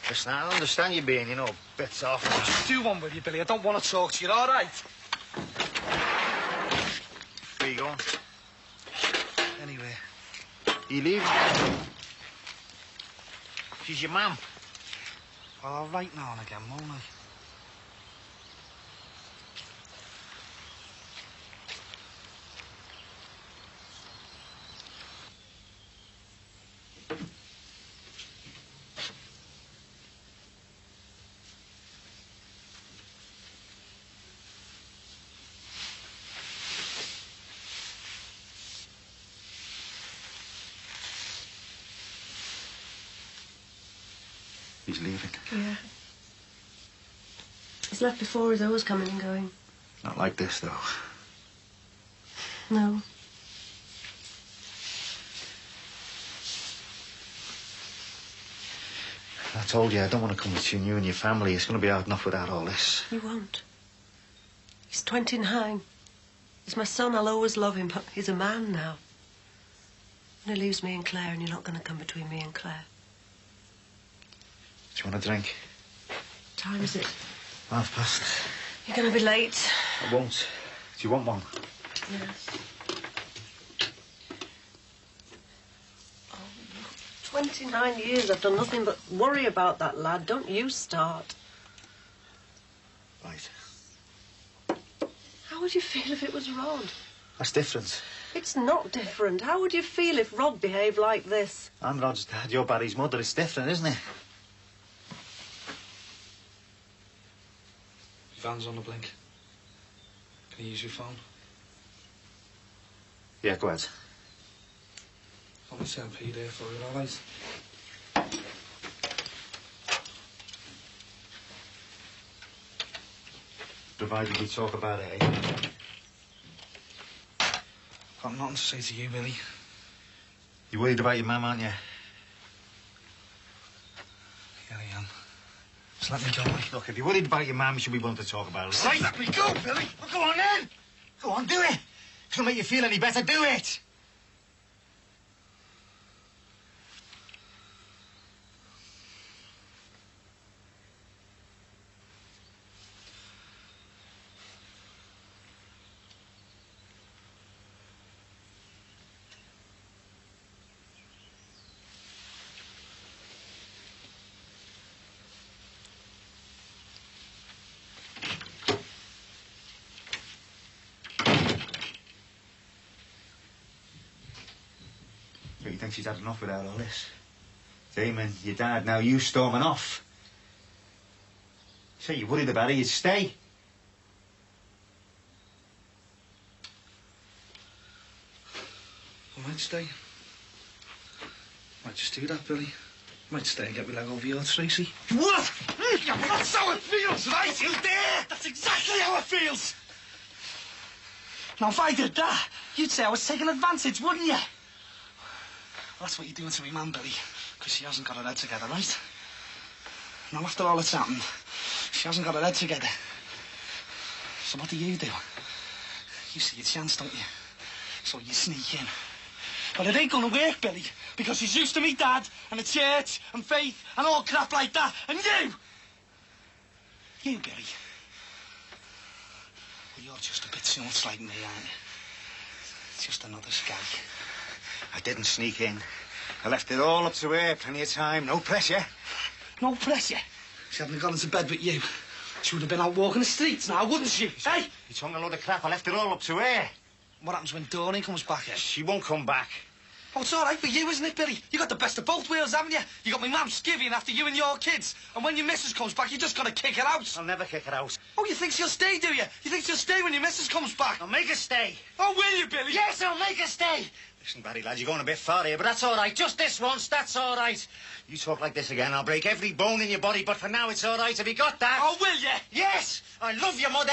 Listen, I understand you being, bits off. Just do one with you, Billy. I don't want to talk to you, all right? Where you going? Anyway. You leaving? She's your mum. Well, I'll write now and again, won't I? He's leaving. Yeah. He's left before his always coming and going. Not like this, though. No. I told you, I don't want to come between you and your family. It's going to be hard enough without all this. You won't. He's 29. He's my son. I'll always love him, but he's a man now. And he leaves me and Claire, and you're not going to come between me and Claire. Do you want a drink? What time is it? 1:30. You're going to be late. I won't. Do you want one? Yes. 29 years I've done nothing but worry about that lad. Don't you start. Right. How would you feel if it was Rod? That's different. It's not different. How would you feel if Rod behaved like this? I'm Rod's dad, you're Barry's mother. It's different, isn't it? Your van's on the blink. Can you use your phone? Yeah, go ahead. I'll be 10p there for you, all right? Provided we talk about it, eh? Got nothing to say to you, Billy. You're worried about your mum, aren't you? Yeah, I am. Just let me go. Look, if you're worried about your mum, you should be willing to talk about it. Right, let me go, Billy. Well, go on then. Go on, do it. If it'll make you feel any better, do it. So you think she's had enough without all this? Damon, your dad, now you storming off. So you're worried about it, you'd stay. I might stay. Might just do that, Billy. Might stay and get me leg over your Tracy. What? That's how it feels, right? You dare? That's exactly how it feels. Now, if I did that, you'd say I was taking advantage, wouldn't you? Well, that's what you're doing to me, man, Billy, because she hasn't got her head together, right? Now, after all that's happened, she hasn't got her head together. So what do? You see your chance, don't you? So you sneak in. But it ain't gonna work, Billy, because she's used to me dad and the church and faith and all crap like that. And you, Billy, well, you're just a bit too much like me, aren't you? Just another skag. I didn't sneak in. I left it all up to her, plenty of time, no pressure. No pressure? She hadn't gone into bed with you. She would have been out walking the streets now, wouldn't she? Hey? You're talking a load of crap. I left it all up to her. What happens when Doreen comes back, eh? She won't come back. Oh, it's all right for you, isn't it, Billy? You got the best of both worlds, haven't you? You got me mum skivvying after you and your kids. And when your missus comes back, you just got to kick her out. I'll never kick her out. Oh, you think she'll stay, do you? You think she'll stay when your missus comes back? I'll make her stay. Oh, will you, Billy? Yes, I'll make her stay. Listen, Barry, lad, you're going a bit far here, but that's all right. Just this once, that's all right. You talk like this again, I'll break every bone in your body, but for now it's all right. Have you got that? Oh, will you? Yes, I love your mother.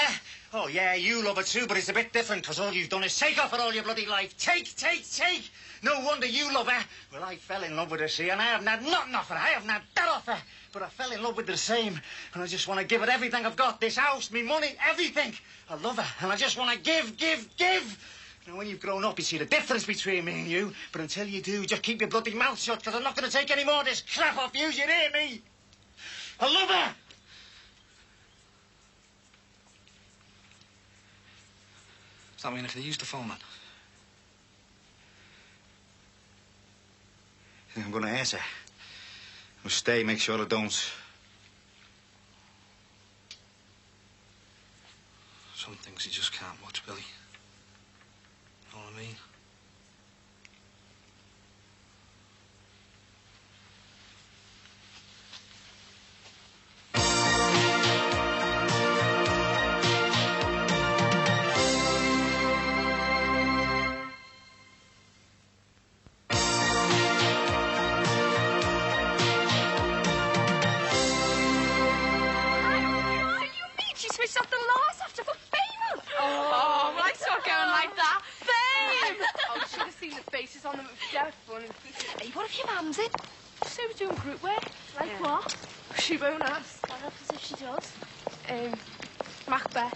Oh, yeah, you love her too, but it's a bit different, because all you've done is take off her all your bloody life. Take. No wonder you love her. Well, I fell in love with her, see, and I haven't had nothing off her. I haven't had that off her. But I fell in love with her the same, and I just want to give her everything I've got. This house, me money, everything. I love her, and I just want to give. Now, when you've grown up, you see the difference between me and you. But until you do, just keep your bloody mouth shut, because I'm not going to take any more of this crap off you, you hear me? I love her! Does that mean I can use the phone, then? I think I'm going to answer. I'll stay, make sure I don't. Some things you just can't watch, Billy. Know what I mean? On them, it's dead funny. Hey, what if your mum's in? She was doing group work. Like what? She won't ask. What happens if she does? Macbeth.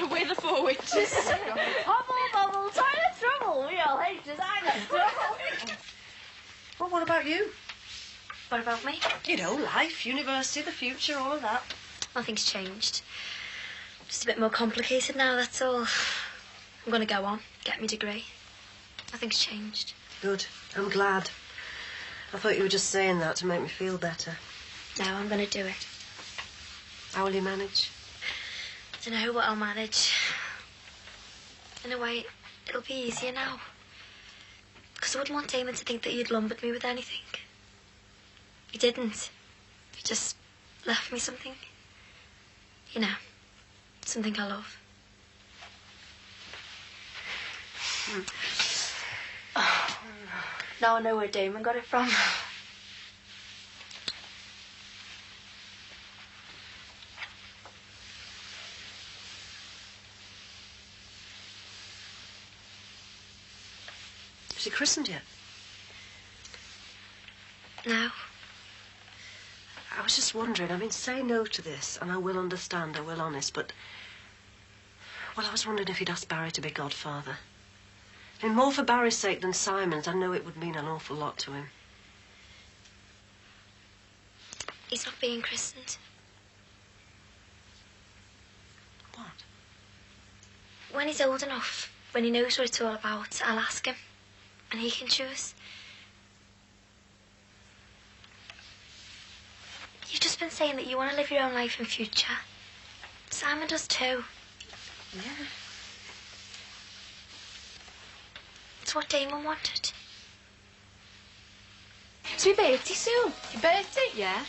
We're the four witches. Hobble, bubble, toilet trouble. We all hate designer trouble. Well, what about you? What about me? You know, life, university, the future, all of that. Nothing's changed. Just a bit more complicated now, that's all. I'm going to go on, get my degree. Nothing's changed. Good. I'm glad. I thought you were just saying that to make me feel better. No, I'm going to do it. How will you manage? I don't know what I'll manage. In a way, it'll be easier now. Because I wouldn't want Damon to think that you'd lumbered me with anything. You didn't. You just left me something. You know, something I love. Oh, now I know where Damon got it from. Is he christened yet? No. I was just wondering, I mean, say no to this, and I will understand, I will honest, but... Well, I was wondering if he'd asked Barry to be godfather. I mean, more for Barry's sake than Simon's. I know it would mean an awful lot to him. He's not being christened. What? When he's old enough, when he knows what it's all about, I'll ask him. And he can choose. You've just been saying that you want to live your own life in future. Simon does too. Yeah. It's what Damon wanted. It's my birthday soon. Your birthday? Yeah.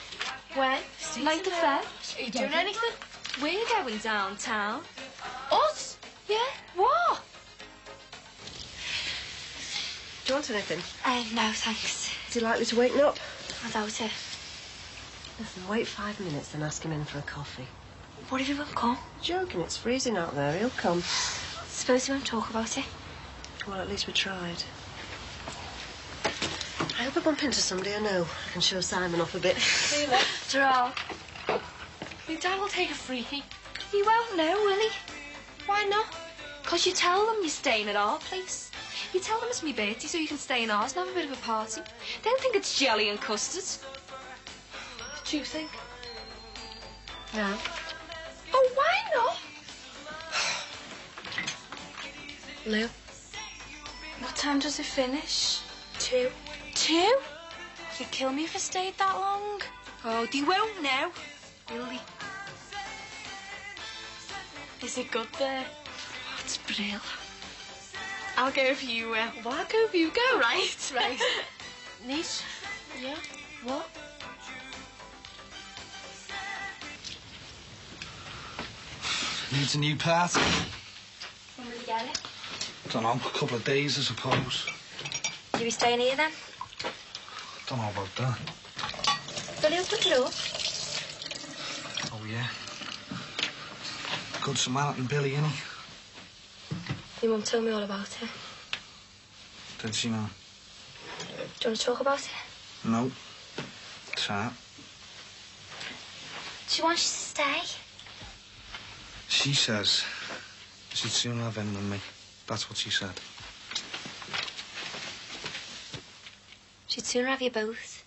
When? 9th of Feb. Are you doing anything? We're going downtown. Us? Yeah. What? Do you want anything? No, thanks. Is he likely to wake me up? I doubt it. Listen, wait 5 minutes, then ask him in for a coffee. What if he won't come? Joking, it's freezing out there. He'll come. Suppose we won't talk about it. Well, at least we tried. I hope I bump into somebody I know. I can show Simon off a bit. See you later. Ta-ra. Your dad will take a freaky. He won't know, will he? Why not? 'Cause you tell them you're staying at our place. You tell them it's me birthday so you can stay in ours and have a bit of a party. They'll think it's jelly and custard. Do you think? No. Oh, why not? Lou? What time does it finish? 2. 2? You'd kill me if I stayed that long. Oh, they won't know, will they? Is it good there? Oh, it's brilliant. I'll go if you will. Well, I'll go if you go. Right, right. Niece? Yeah? What? Needs a new part. When will you get it? Don't know, a couple of days, I suppose. You be staying here then? Don't know about that. Billy will put it up. Oh, yeah. Good Samaritan Billy, innit? Your mum told me all about it. Did she know? Do you want to talk about it? No. Chat. She wants you to stay. She says she'd sooner have him than me. That's what she said. She'd sooner have you both.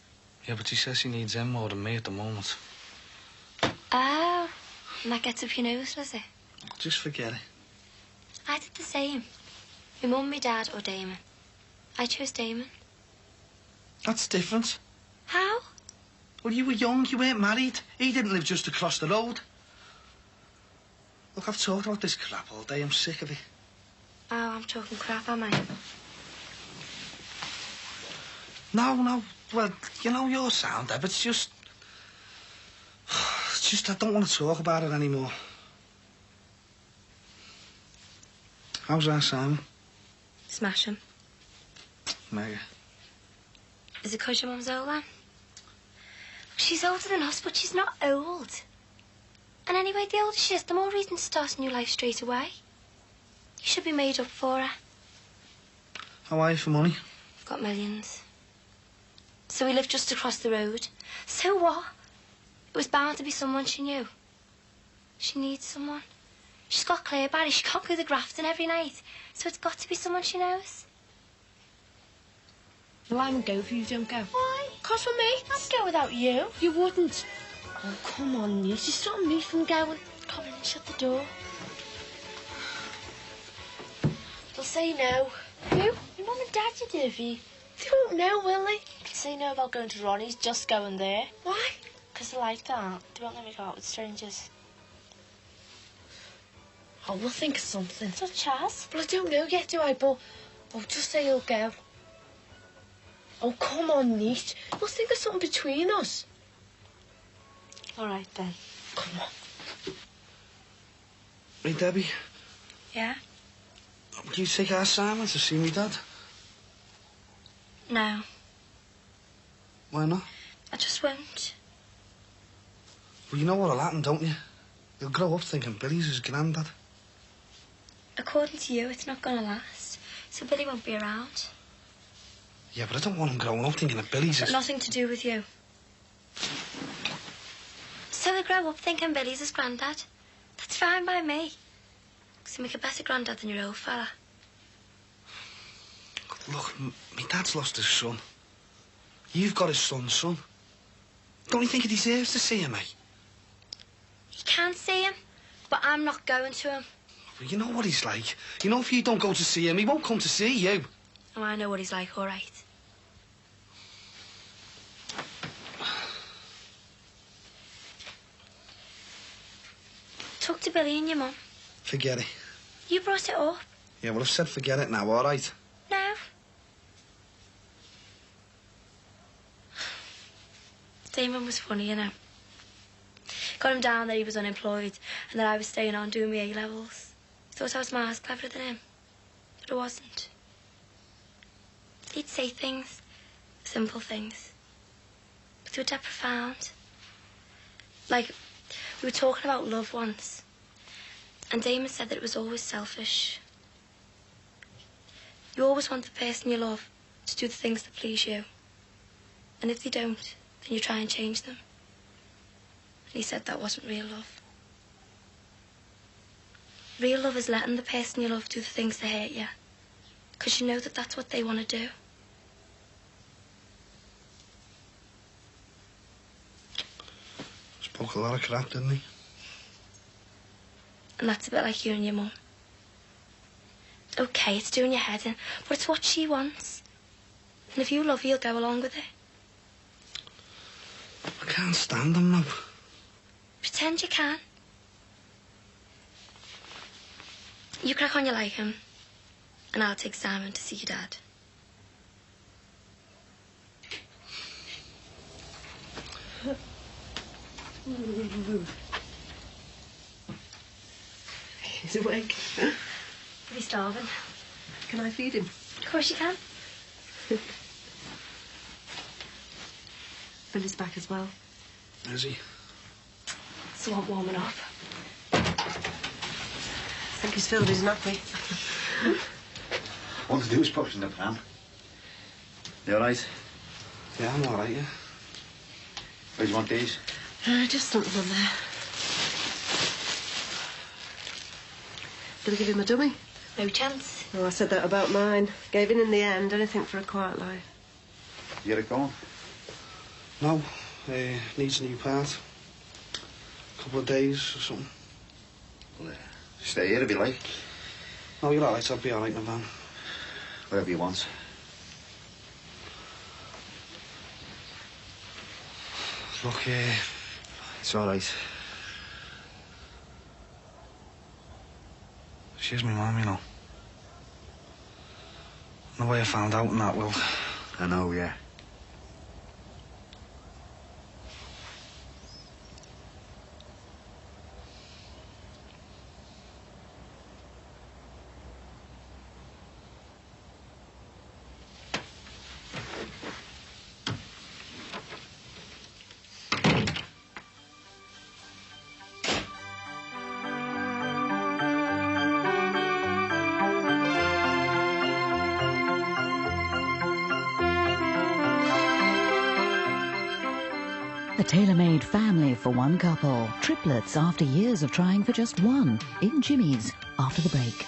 Yeah, but she says she needs him more than me at the moment. Oh, and that gets up your nose, does it? Just forget it. I did the same. My mum, my dad, or Damon. I chose Damon. That's different. How? Well, you were young, you weren't married. He didn't live just across the road. Look, I've talked about this crap all day. I'm sick of it. Oh, I'm talking crap, am I? No. Well, you know your sound, Deb. It's just I don't want to talk about it anymore. How's that, Simon? Smash him. Mega. Is it 'cause your mum's old, then? She's older than us, but she's not old. And anyway, the older she is, the more reason to start a new life straight away. You should be made up for her. How are you for money? Got millions. So we live just across the road. So what? It was bound to be someone she knew. She needs someone. She's got Claire Barry. She can't go to Grafton every night. So it's got to be someone she knows. Well, I won't go if you don't go. Why? 'Cause we're mates. I'd go without you. You wouldn't. Oh, come on, Niece. You're stopping me from going. Come in and shut the door. They'll say no. Who? Your mum and dad, you Davy. They won't know, will they? They'll say no about going to Ronnie's, just going there. Why? 'Cause they like that. They won't let me go out with strangers. Oh, we'll think of something. Such as? Well, I don't know yet, do I? But, just say you'll go. Oh, come on, Niece. We'll think of something between us. All right, then. Come on. Hey, Debbie. Yeah? Would you take our Simon to see me, Dad? No. Why not? I just won't. Well, you know what'll happen, don't you? You'll grow up thinking Billy's his granddad. According to you, it's not going to last. So Billy won't be around. Yeah, but I don't want him growing up thinking that Billy's his... Nothing to do with you. So they grow up thinking Billy's his granddad. That's fine by me. 'Cause you make a better granddad than your old fella. Look, my dad's lost his son. You've got his son's son. Don't you think he deserves to see him, mate? He can see him, but I'm not going to him. Well, you know what he's like. You know if you don't go to see him, he won't come to see you. Oh, I know what he's like, all right. Talk to Billy and your mum. Forget it. You brought it up. Yeah, well, I've said forget it now, all right? No. Damon was funny, you know. Got him down that he was unemployed and that I was staying on doing my A-levels. Thought I was miles cleverer than him. But I wasn't. He'd say things, simple things, but they were dead profound. Like, we were talking about love once, and Damon said that it was always selfish. You always want the person you love to do the things that please you. And if they don't, then you try and change them. And he said that wasn't real love. Real love is letting the person you love do the things that hurt you. Because you know that that's what they want to do. Spoke a lot of crap, didn't he? And that's a bit like you and your mum. Okay, it's doing your head in, but it's what she wants. And if you love her, you'll go along with it. I can't stand him now. Pretend you can. You crack on you like him, and I'll take Simon to see your dad. He's awake. He's starving. Can I feed him? Of course you can. Billy's back as well. Is he? So I'm warming up. I think he's filled his nappy. All to do is put in the pram. You all right? Yeah, I'm all right, yeah. Where do you want these? Just something on there. Gonna give him a dummy? No chance. Oh, I said that about mine. Gave in the end. Anything for a quiet life. You get it going? No, needs a new part. A couple of days or something. Well, stay here if you like. No, you're all right. I'll be all right in the van. Whatever you want. Look, It's all right. she's my mum, you know. And the way I found out and that, well... I know, yeah. A tailor-made family for one couple. Triplets after years of trying for just one. In Jimmy's after the break.